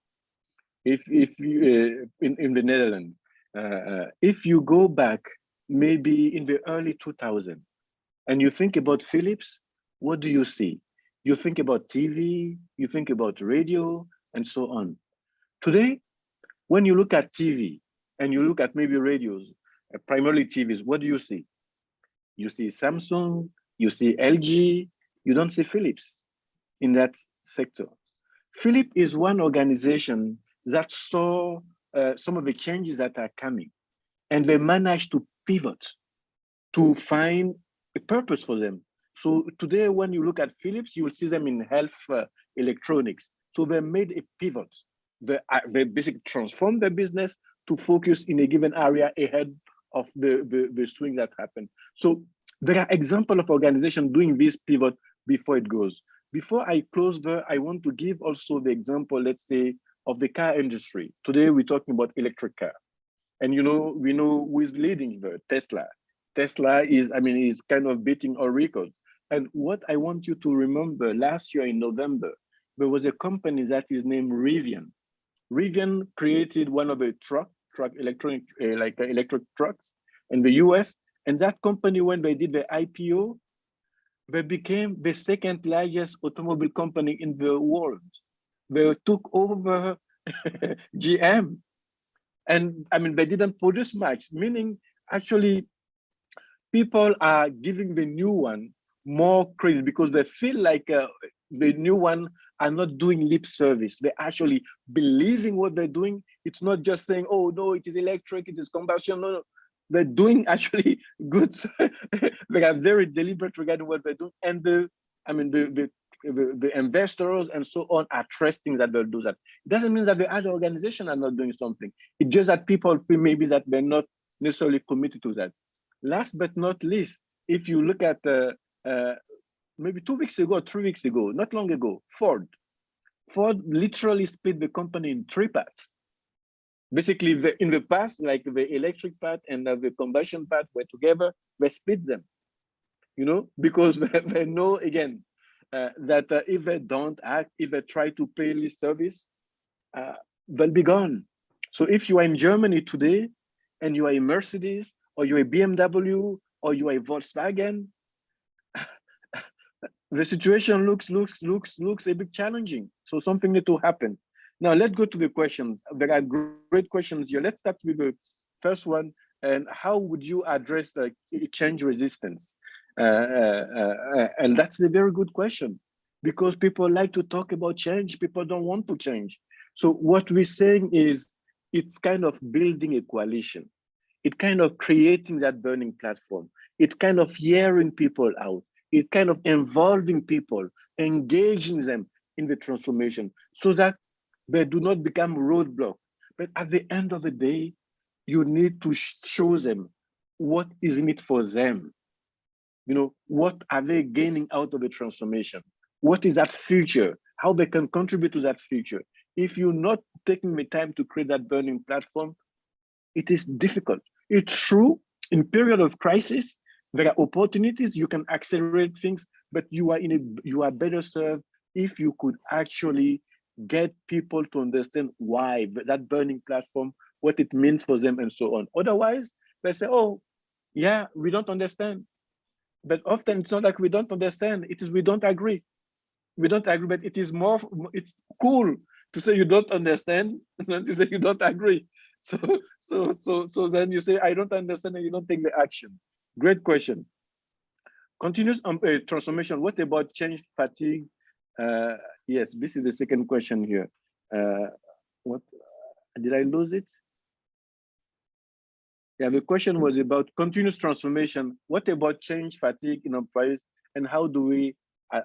If you in the Netherlands, if you go back maybe in the early 2000s and you think about Philips, what do you see? You think about TV, you think about radio, and so on. Today, when you look at TV and you look at maybe radios, primarily TVs, what do you see? You see Samsung, you see LG, you don't see Philips in that sector. Philips is one organization that saw some of the changes that are coming, and they managed to pivot to find a purpose for them. So today, when you look at Philips, you will see them in health electronics. So they made a pivot. They basically transformed their business to focus in a given area ahead of the swing that happened. So there are examples of organizations doing this pivot before it goes. Before I close there, I want to give also the example, let's say, of the car industry. Today, we're talking about electric car. And we know who is leading there, Tesla. Tesla is kind of beating all records. And what I want you to remember, last year in November, there was a company that is named Rivian. Rivian created one of the electric trucks in the US. And that company, when they did the IPO, they became the second largest automobile company in the world. They took over GM. And I mean, they didn't produce much, meaning actually people are giving the new one more credit because they feel like the new one are not doing lip service. They're actually believing what they're doing. It's not just saying, oh, no, it is electric, it is combustion. No, no. They're doing actually good. They are very deliberate regarding what they're doing. And the investors and so on are trusting that they'll do that. It doesn't mean that the other organizations are not doing something. It's just that people feel maybe that they're not necessarily committed to that. Last but not least, if you look at maybe 2 weeks ago, 3 weeks ago, not long ago, Ford literally split the company in 3 parts. Basically, in the past, like the electric part and the combustion part were together, they split them, you know, because they know, again, that if they don't act, if they try to pay lip service, they'll be gone. So if you are in Germany today and you are a Mercedes or you're a BMW or you are a Volkswagen, the situation looks a bit challenging. So something need to happen. Now let's go to the questions. There are great questions here. Let's start with the first one. And how would you address change resistance? And that's a very good question, because people like to talk about change. People don't want to change. So what we're saying is it's kind of building a coalition. It's kind of creating that burning platform. It's kind of hearing people out. It's kind of involving people, engaging them in the transformation so that they do not become roadblock. But at the end of the day, you need to show them what is in it for them. You know, what are they gaining out of the transformation? What is that future? How they can contribute to that future? If you're not taking the time to create that burning platform, it is difficult. It's true, in period of crisis, there are opportunities, you can accelerate things, but you are better served if you could actually get people to understand why that burning platform, what it means for them, and so on. Otherwise, they say, oh, yeah, we don't understand. But often it's not like we don't understand, it is we don't agree. We don't agree, but it is more, it's cool to say you don't understand than to say you don't agree. So then you say, I don't understand, and you don't take the action. Great question. Continuous transformation. What about change fatigue? Yes, this is the second question here. What did I lose it? Yeah, the question was about continuous transformation. What about change fatigue in enterprise, and how do we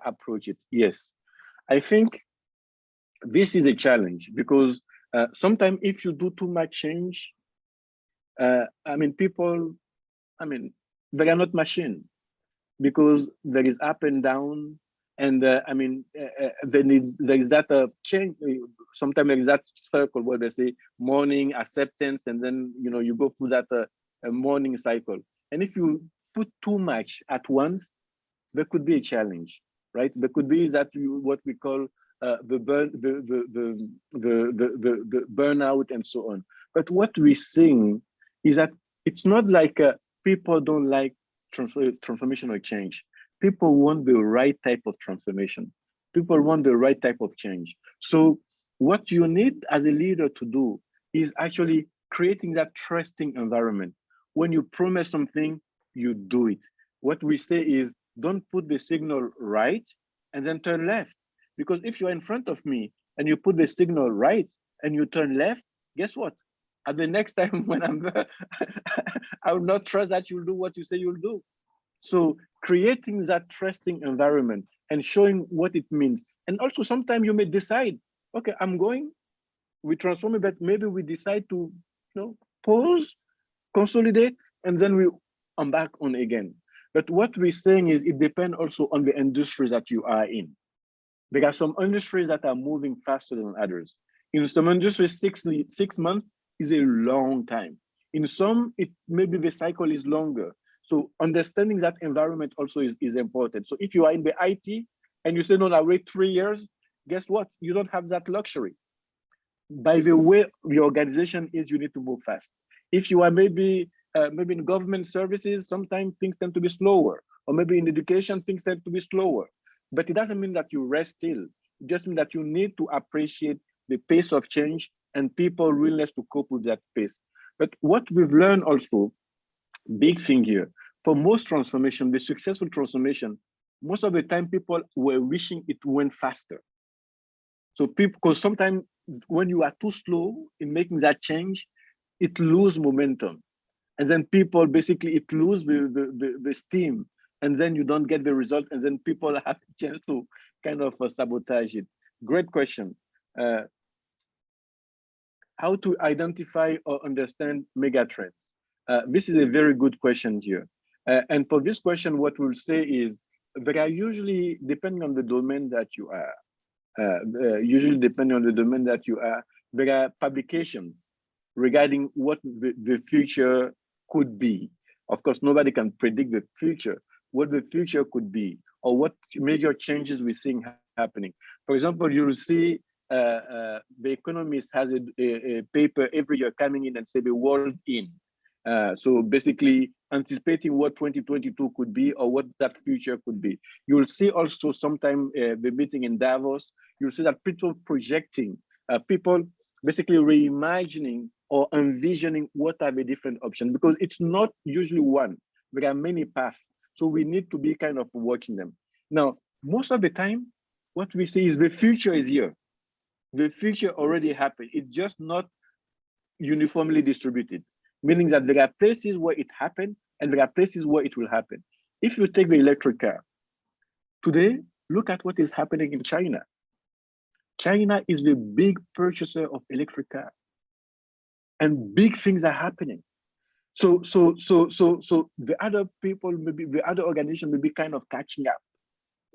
approach it? Yes, I think this is a challenge, because sometimes if you do too much change, I mean, people, I mean, they are not machine, because there is up and down, and I mean, there is that change. Sometimes there is that circle where they say mourning, acceptance, and then you go through that mourning cycle. And if you put too much at once, there could be a challenge, right? There could be that what we call the burnout and so on. But what we're seeing is that it's not like people don't like transformational change. People want the right type of transformation. People want the right type of change. So what you need as a leader to do is actually creating that trusting environment. When you promise something, you do it. What we say is, don't put the signal right and then turn left. Because if you're in front of me and you put the signal right and you turn left, guess what? At the next time when I'm there, I will not trust that you'll do what you say you'll do. So creating that trusting environment and showing what it means. And also sometimes you may decide, okay, I'm going, we transform it, but maybe we decide to pause, consolidate, and then we embark on again. But what we're saying is it depends also on the industries that you are in. There are some industries that are moving faster than others. In some industries, 6 months is a long time. In some, it maybe the cycle is longer. So understanding that environment also is important. So if you are in the IT and you say, no, I wait 3 years, guess what? You don't have that luxury. By the way the organization is, you need to move fast. If you are maybe in government services, sometimes things tend to be slower, or maybe in education, things tend to be slower. But it doesn't mean that you rest still. It just means that you need to appreciate the pace of change and people willingness to cope with that pace. But what we've learned also, big thing here, for most transformation, the successful transformation, most of the time people were wishing it went faster. So people, because sometimes when you are too slow in making that change, it loses momentum. And then people basically, it lose the steam, and then you don't get the result, and then people have a chance to kind of sabotage it. Great question. How to identify or understand megatrends? This is a very good question here. And for this question, what we'll say is there are usually, depending on the domain that you are, there are publications regarding what the future could be. Of course, nobody can predict the future, what the future could be, or what major changes we're seeing happening. For example, you'll see The Economist has a paper every year coming in and say the world in. So basically anticipating what 2022 could be or what that future could be. You'll see also sometime the meeting in Davos, you'll see that people projecting, people basically reimagining or envisioning what are the different options, because it's not usually one, there are many paths. So we need to be kind of watching them. Now, most of the time, what we see is the future is here. The future already happened. It's just not uniformly distributed, meaning that there are places where it happened and there are places where it will happen. If you take the electric car, today, look at what is happening in China. China is the big purchaser of electric cars, and big things are happening. So the other people, maybe the other organization may be kind of catching up,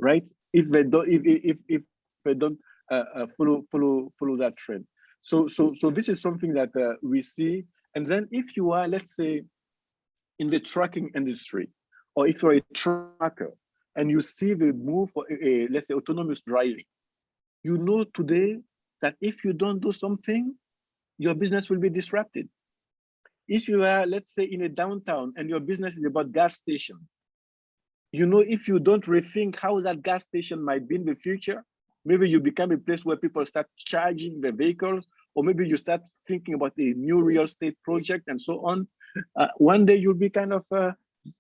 right? If they don't, if they don't follow that trend. So this is something that we see. And then if you are, let's say, in the trucking industry, or if you're a trucker and you see the move for let's say autonomous driving, you know today that if you don't do something, your business will be disrupted. If you are, let's say, in a downtown and your business is about gas stations, you know, if you don't rethink how that gas station might be in the future, maybe you become a place where people start charging the vehicles, or maybe you start thinking about a new real estate project and so on. One day you'll be kind of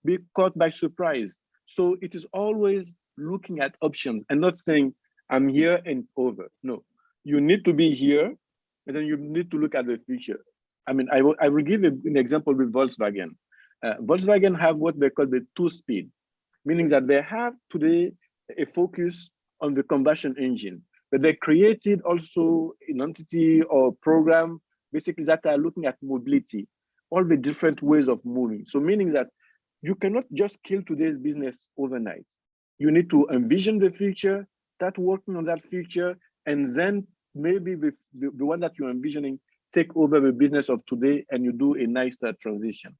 be caught by surprise. So it is always looking at options and not saying, I'm here and over. No, you need to be here, and then you need to look at the future. I mean, I will give an example with Volkswagen. Volkswagen have what they call the two-speed, meaning that they have today a focus on the combustion engine, but they created also an entity or program basically that are looking at mobility, all the different ways of moving. So meaning that you cannot just kill today's business overnight. You need to envision the future, start working on that future, and then maybe the one that you're envisioning take over the business of today, and you do a nice transition.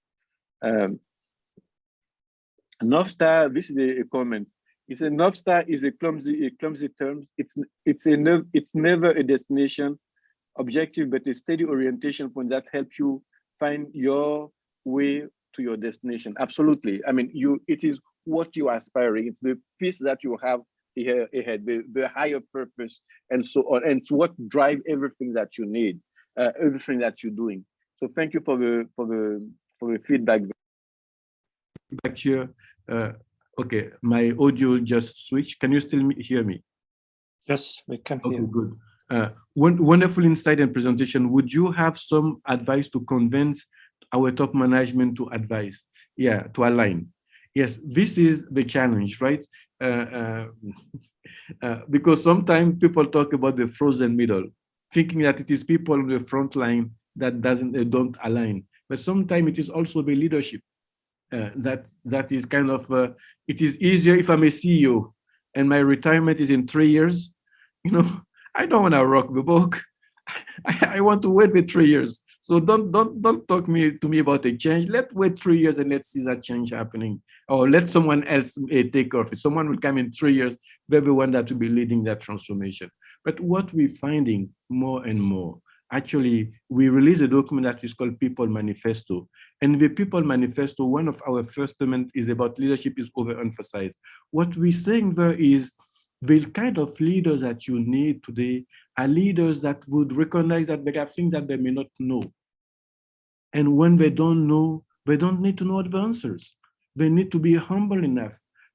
North Star, this is a comment. He said North Star is a clumsy term. It's never a destination objective, but a steady orientation point that helps you find your way to your destination. Absolutely. I mean, it is what you are aspiring. It's the piece that you have here ahead, the higher purpose, and so on. And it's what drives everything that you need, everything that you're doing. So thank you for the feedback. Back here. Okay, my audio just switched. Can you still hear me? Yes, we can hear. Okay, good. Wonderful insight and presentation. Would you have some advice to convince our top management to advise? Yeah, to align. Yes, this is the challenge, right? Because sometimes people talk about the frozen middle, thinking that it is people on the front line that don't align. But sometimes it is also the leadership. That is kind of, it is easier if I'm a CEO and my retirement is in 3 years, you know, I don't want to rock the boat. I want to wait for 3 years. So don't talk to me about a change. Let's wait 3 years and let's see that change happening. Or let someone else take off. If someone will come in 3 years, they're the one that will be leading that transformation. But what we're finding more and more, actually, we released a document that is called People Manifesto. And the People Manifesto, one of our first elements is about leadership is overemphasized. What we're saying there is, the kind of leaders that you need today are leaders that would recognize that there are things that they may not know. And when they don't know, they don't need to know the answers. They need to be humble enough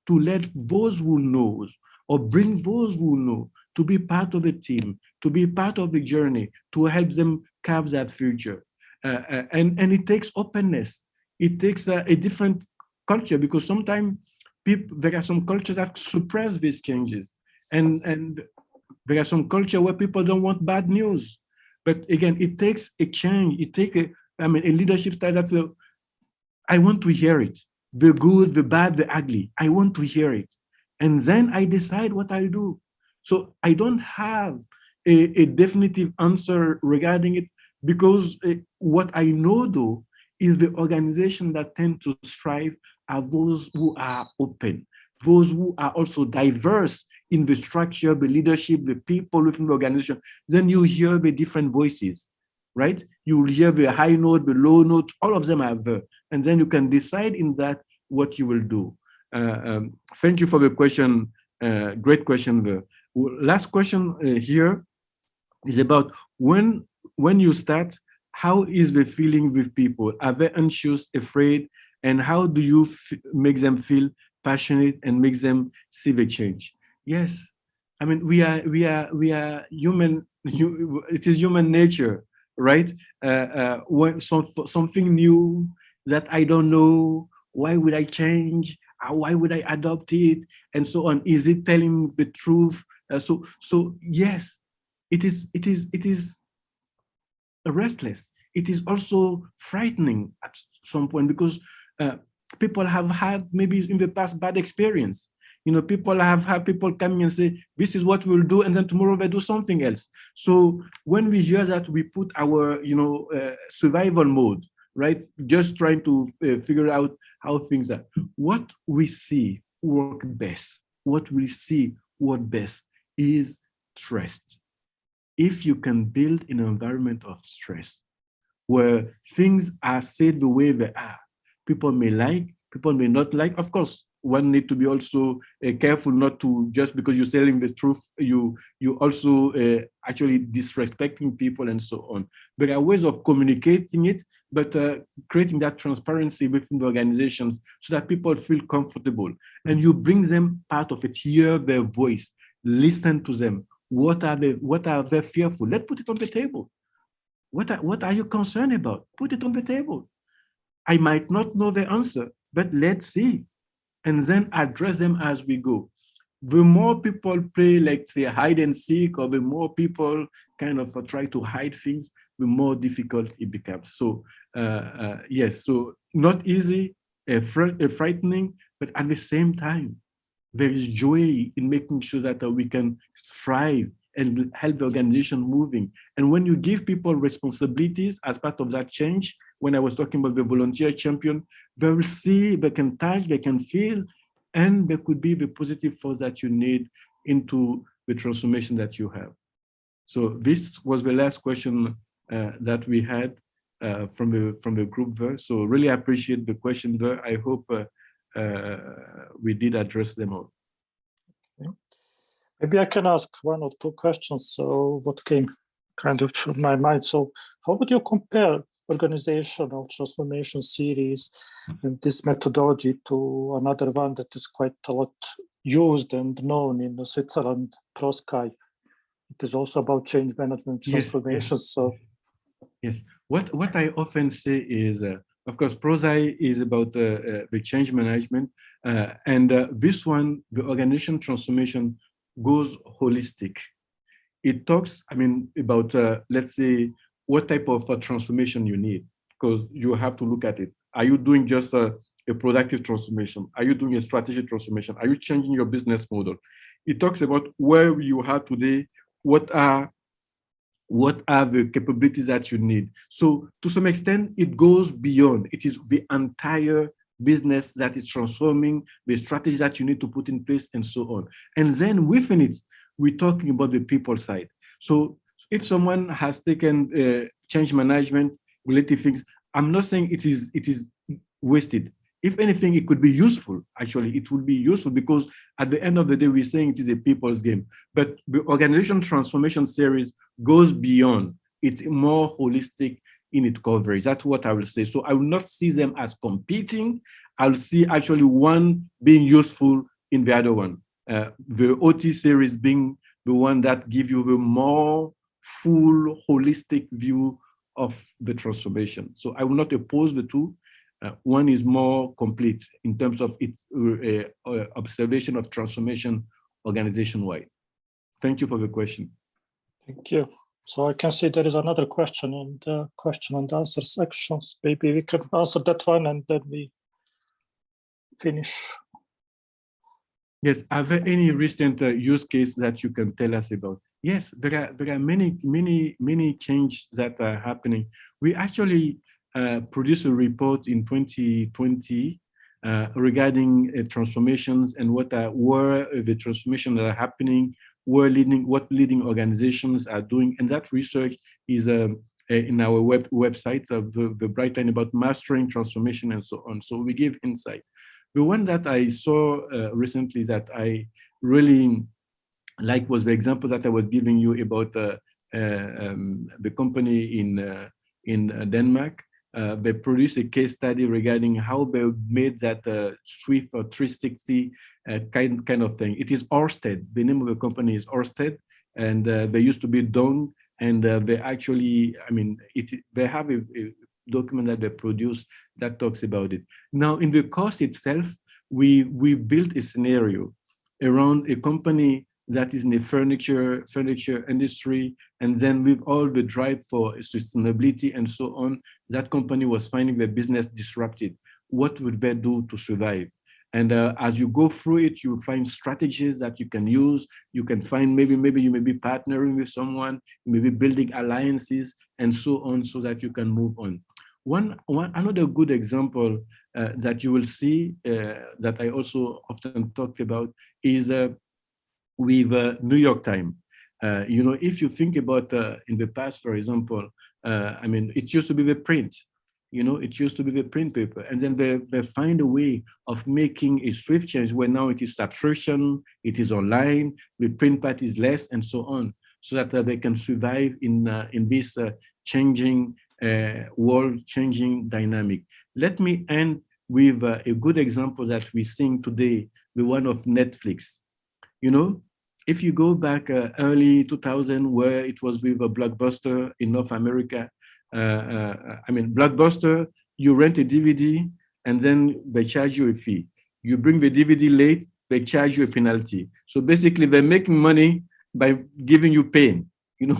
to let those who know or bring those who know to be part of the team, to be part of the journey, to help them carve that future. And it takes openness. It takes a different culture, because sometimes there are some cultures that suppress these changes. And there are some culture where people don't want bad news. But again, it takes a change. It takes a leadership style that's I want to hear it. The good, the bad, the ugly. I want to hear it. And then I decide what I'll do. So I don't have a definitive answer regarding it, because what I know though is the organization that tend to strive are those who are open, those who are also diverse in the structure, the leadership, the people within the organization. Then you hear the different voices, right? You will hear the high note, the low note, all of them are there. And then you can decide in that what you will do. Thank you for the question. Great question there. Last question here is about when you start, how is the feeling with people? Are they anxious, afraid? And how do you make them feel passionate and make them see the change? Yes, I mean, we are human. It is human nature, right? When something new that I don't know, why would I change? Why would I adopt it? And so on. Is it telling the truth? So yes, it is restless. It is also frightening at some point, because people have had maybe in the past bad experience. You know, people have had people coming and say, this is what we'll do, and then tomorrow they do something else. So when we hear that, we put our, survival mode, right? Just trying to figure out how things are. What we see work best, what we see work best is trust. If you can build an environment of stress where things are said the way they are, people may like, people may not like. Of course, one need to be also careful not to, just because you're telling the truth, you also actually disrespecting people and so on. There are ways of communicating it, but creating that transparency within the organizations so that people feel comfortable, and you bring them part of it, hear their voice, listen to them. What are they fearful? Let's put it on the table. What are you concerned about? Put it on the table. I might not know the answer, but let's see. And then address them as we go. The more people play, like say, hide and seek, or the more people kind of try to hide things, the more difficult it becomes. So yes, so not easy, frightening, but at the same time, there is joy in making sure that we can strive and help the organization moving. And when you give people responsibilities as part of that change, when I was talking about the volunteer champion, they will see, they can touch, they can feel, and there could be the positive force that you need into the transformation that you have. So this was the last question that we had from the group there. So really appreciate the question there. I hope we did address them all. Okay. Maybe I can ask one or two questions. So what came kind of through my mind. So how would you compare organizational transformation series and this methodology to another one that is quite a lot used and known in Switzerland, ProSky? It is also about change management transformation. Yes. So yes, what I often say is, of course, ProSky is about the change management, and this one, the organization transformation, goes holistic. It talks, about, let's say, what type of transformation you need, because you have to look at it. Are you doing just a productive transformation? Are you doing a strategic transformation? Are you changing your business model? It talks about where you are today, what are the capabilities that you need. So to some extent, it goes beyond. It is the entire business that is transforming, the strategy that you need to put in place, and so on. And then within it, we're talking about the people side. So if someone has taken change management related things, I'm not saying it is wasted. If anything, it could be useful. Actually, it would be useful because at the end of the day, we're saying it is a people's game. But the Organizational Transformation Series goes beyond. It's more holistic in its coverage. That's what I will say. So I will not see them as competing. I'll see actually one being useful in the other one. The OT series being the one that gives you the more full holistic view of the transformation. So I will not oppose the two. One is more complete in terms of its observation of transformation organization-wide. Thank you for the question. Thank you. So I can see there is another question in the question and answer sections. Maybe we can answer that one and then we finish. Yes, are there any recent use case that you can tell us about? Yes, there are many changes that are happening. We actually produced a report in 2020 regarding transformations and what were the transformations that are happening, what leading organizations are doing, and that research is in our website of the Brightline about mastering transformation and so on. So we give insight. The one that I saw recently that I really like was the example that I was giving you about the company in Denmark. They produced a case study regarding how they made that Swift or 360 kind of thing. It is Ørsted. The name of the company is Ørsted, and they used to be Dong, and they actually, I mean, they have a document that they produce that talks about it. Now, in the course itself, we built a scenario around a company that is in the furniture industry, and then with all the drive for sustainability and so on, that company was finding their business disrupted. What would they do to survive? And as you go through it, you find strategies that you can use. You can find maybe you may be partnering with someone, you may be building alliances and so on, so that you can move on. Another good example that you will see that I also often talk about is with New York Times. You know, if you think about in the past, for example, I mean, it used to be the print. You know, it used to be the print paper, and then they find a way of making a swift change where now it is subscription, it is online, the print part is less, and so on, so that they can survive in this changing world, changing dynamic. Let me end with a good example that we're seeing today, the one of Netflix. You know, if you go back early 2000, where it was with a Blockbuster in North America, I mean, Blockbuster, you rent a DVD and then they charge you a fee. You bring the DVD late, they charge you a penalty. So basically they're making money by giving you pain. You know,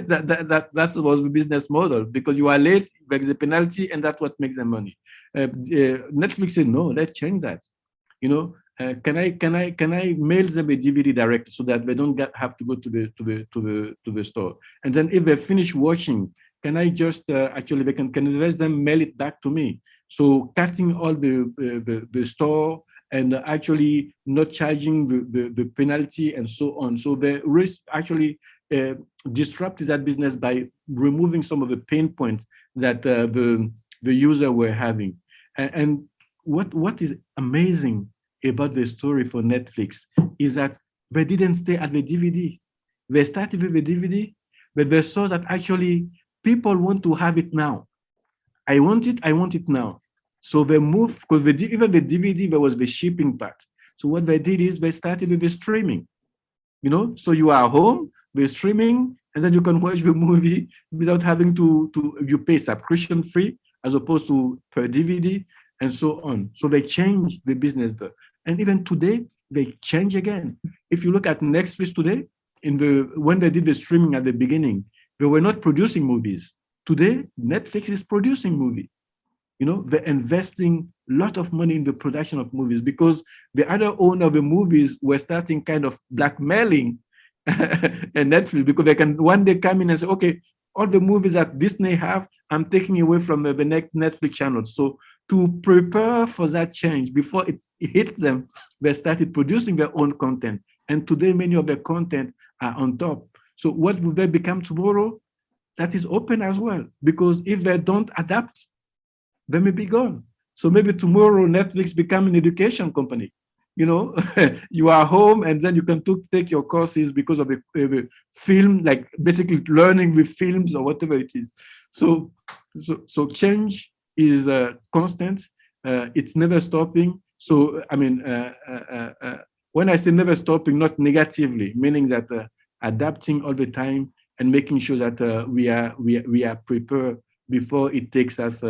that was the business model, because you are late, there's a penalty, and that's what makes them money. Netflix said, no, let's change that. You know, can I mail them a DVD directly so that they don't have to go to the store? And then if they finish watching, can I just actually they can let them mail it back to me? So cutting all the store and actually not charging the penalty and so on. So the risk actually disrupted that business by removing some of the pain points that the user were having. And what is amazing about the story for Netflix is that they didn't stay at the DVD. They started with the DVD, but they saw that actually people want to have it now. I want it now. So they moved, because even the DVD, there was the shipping part. So what they did is they started with the streaming. You know, so you are home, we're streaming, and then you can watch the movie without having to you pay subscription free as opposed to per DVD and so on. So they changed the business there. And even today, they change again. If you look at Netflix today, when they did the streaming at the beginning, they were not producing movies. Today, Netflix is producing movies. You know, they're investing a lot of money in the production of movies, because the other owner of the movies were starting kind of blackmailing and Netflix, because they can one day come in and say, okay, all the movies that Disney have, I'm taking away from the next Netflix channel. So to prepare for that change before it hit them, they started producing their own content. And today, many of their content are on top. So what will they become tomorrow? That is open as well, because if they don't adapt, they may be gone. So maybe tomorrow Netflix become an education company. You know, you are home and then you can take your courses because of a film, like basically learning with films or whatever it is. So change is constant. It's never stopping. So I mean, when I say never stopping, not negatively, meaning that adapting all the time and making sure that we are prepared before it takes us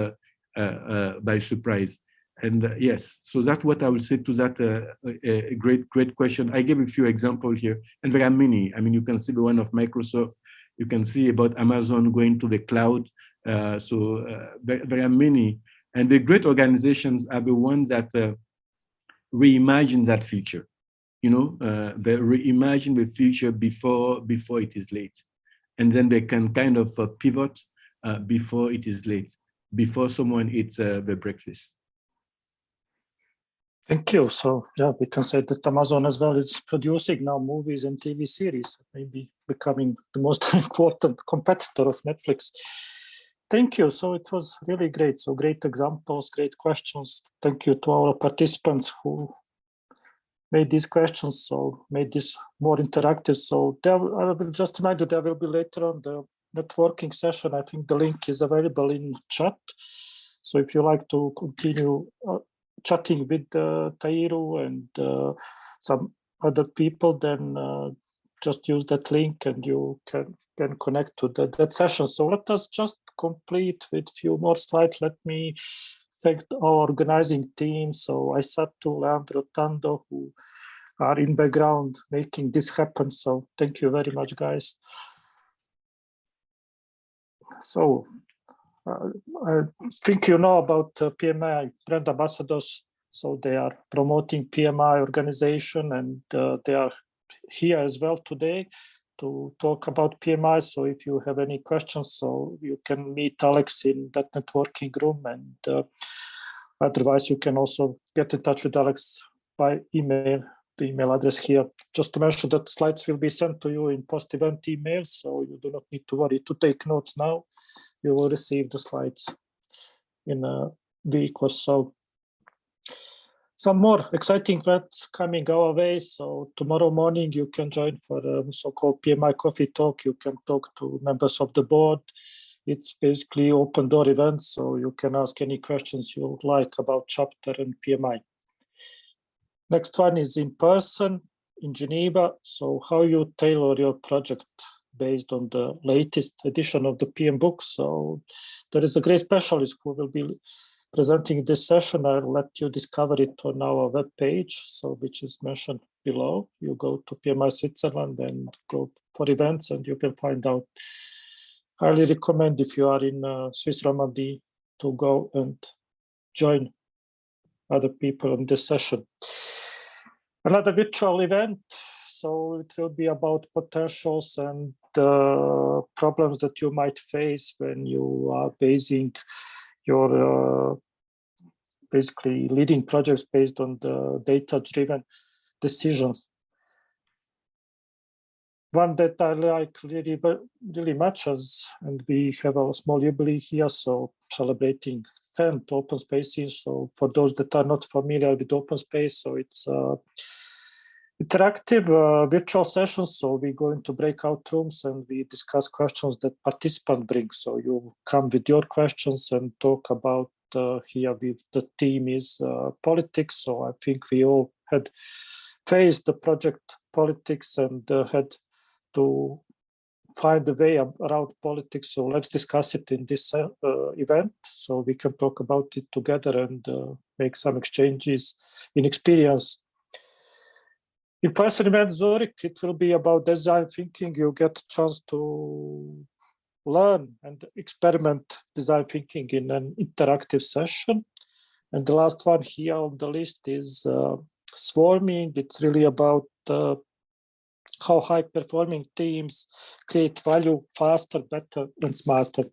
by surprise. And yes, so that's what I will say to that a great question. I gave a few examples here, and there are many. I mean, you can see the one of Microsoft. You can see about Amazon going to the cloud. There are many, and the great organizations are the ones that reimagine that future. You know, they reimagine the future before it is late, and then they can kind of pivot before it is late, before someone eats the breakfast. Thank you. So yeah, we can say that Amazon as well is producing now movies and TV series, maybe becoming the most important competitor of Netflix. Thank you. So it was really great. So great examples, great questions. Thank you to our participants who made these questions, so made this more interactive. So I will just remind you, there will be later on the networking session. I think the link is available in chat. So if you like to continue chatting with Tahirou and some other people, then just use that link and you can connect to that session. So let us just complete with a few more slides. Let me thank our organizing team. So Aisatu, Leandro, Tando, who are in background making this happen. So thank you very much, guys. So I think you know about PMI brand ambassadors. So they are promoting PMI organization, and they are here as well today to talk about PMI. So if you have any questions, so you can meet Alex in that networking room, and otherwise you can also get in touch with Alex by email. The email address here. Just to mention that slides will be sent to you in post-event email, so you do not need to worry to take notes now. You will receive the slides in a week or so. Some more exciting events coming our way. So tomorrow morning you can join for a so-called PMI coffee talk. You can talk to members of the board. It's basically open door events, so you can ask any questions you like about chapter and PMI. Next one is in person in Geneva. So how you tailor your project based on the latest edition of the PM book. So there is a great specialist who will be presenting this session. I'll let you discover it on our webpage, so which is mentioned below. You go to PMI Switzerland and go for events, and you can find out. Highly recommend if you are in Swiss Romandie to go and join other people in this session. Another virtual event. So it will be about potentials and problems that you might face when you are basing your basically leading projects based on the data-driven decisions. One that I like really much, and we have a small jubilee here, so celebrating 10 open spaces. So for those that are not familiar with open space, so it's interactive virtual sessions. So we go into breakout rooms and we discuss questions that participants bring. So you come with your questions and talk about here with the team is politics. So I think we all had faced the project politics and had to find a way around politics. So let's discuss it in this event, so we can talk about it together and make some exchanges in experience. In-person event Zurich, it will be about design thinking. You get a chance to learn and experiment design thinking in an interactive session. And the last one here on the list is swarming. It's really about how high-performing teams create value faster, better, and smarter.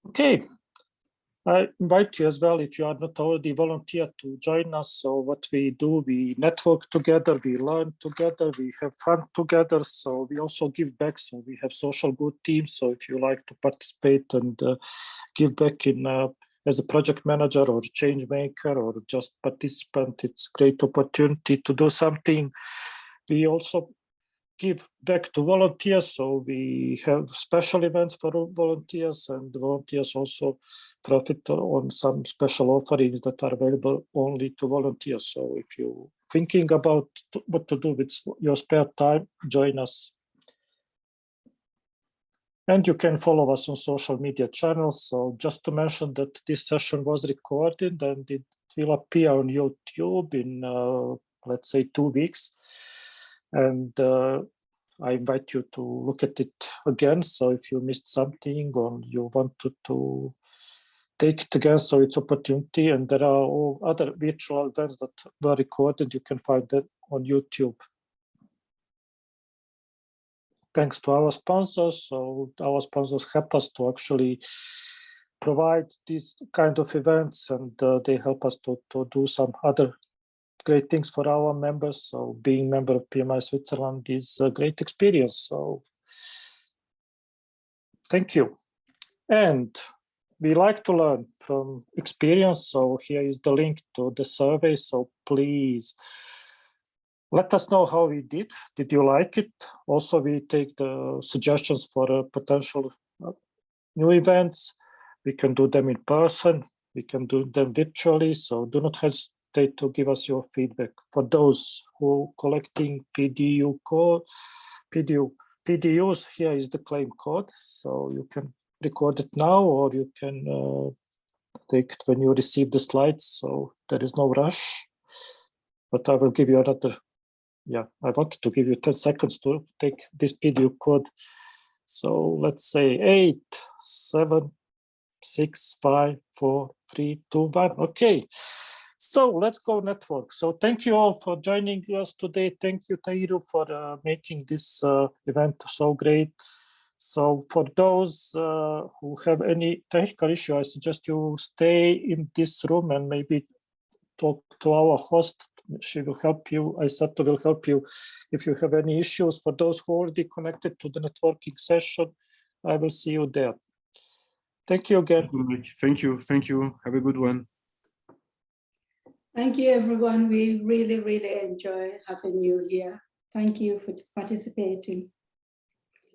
Okay, I invite you as well, if you are not already volunteer, to join us. So what we do, we network together, we learn together, we have fun together. So we also give back. So we have social good teams. So if you like to participate and give back in as a project manager or change maker or just participant, it's a great opportunity to do something. We also give back to volunteers, so we have special events for volunteers, and the volunteers also profit on some special offerings that are available only to volunteers. So if you're thinking about what to do with your spare time, join us. And you can follow us on social media channels. So just to mention that this session was recorded and it will appear on YouTube in, let's say, 2 weeks. And I invite you to look at it again. So if you missed something or you wanted to take it again, so it's opportunity. And there are all other virtual events that were recorded. You can find them on YouTube. Thanks to our sponsors. So our sponsors help us to actually provide these kind of events, and they help us to do some other great things for our members. So being member of PMI Switzerland is a great experience. So thank you. And we like to learn from experience. So here is the link to the survey. So please let us know how we did. Did you like it? Also, we take the suggestions for potential new events. We can do them in person. We can do them virtually. So do not hesitate to give us your feedback. For those who are collecting PDU code, PDUs, here is the claim code. So you can record it now, or you can take it when you receive the slides. So there is no rush, but I will give you another. Yeah, I wanted to give you 10 seconds to take this PDU code. So let's say 8, 7, 6, 5, 4, 3, 2, 1. Okay. So let's go network. So thank you all for joining us today. Thank you, Tahirou, for making this event so great. So for those who have any technical issue, I suggest you stay in this room and maybe talk to our host. She will help you. Aisato will help you if you have any issues. For those who already connected to the networking session, I will see you there. Thank you again. Thank you. Thank you. Have a good one. Thank you, everyone. We really, really enjoy having you here. Thank you for participating.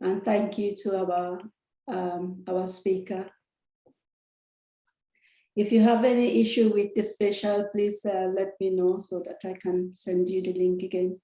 And thank you to our speaker. If you have any issue with the special, please let me know so that I can send you the link again.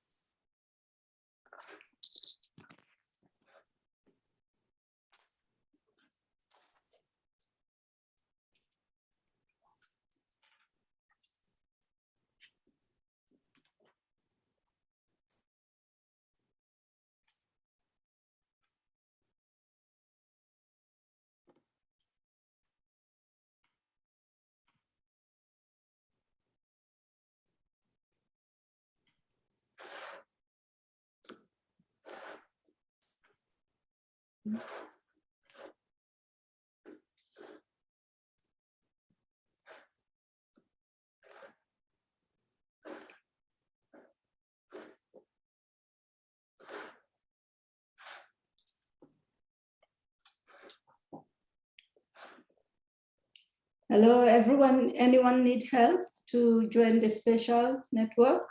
Hello, everyone. Anyone need help to join the special network?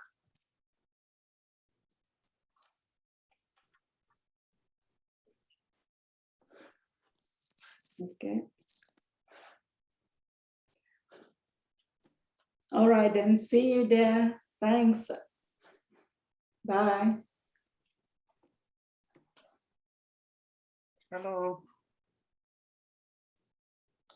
Okay. All right, then see you there. Thanks. Bye. Hello.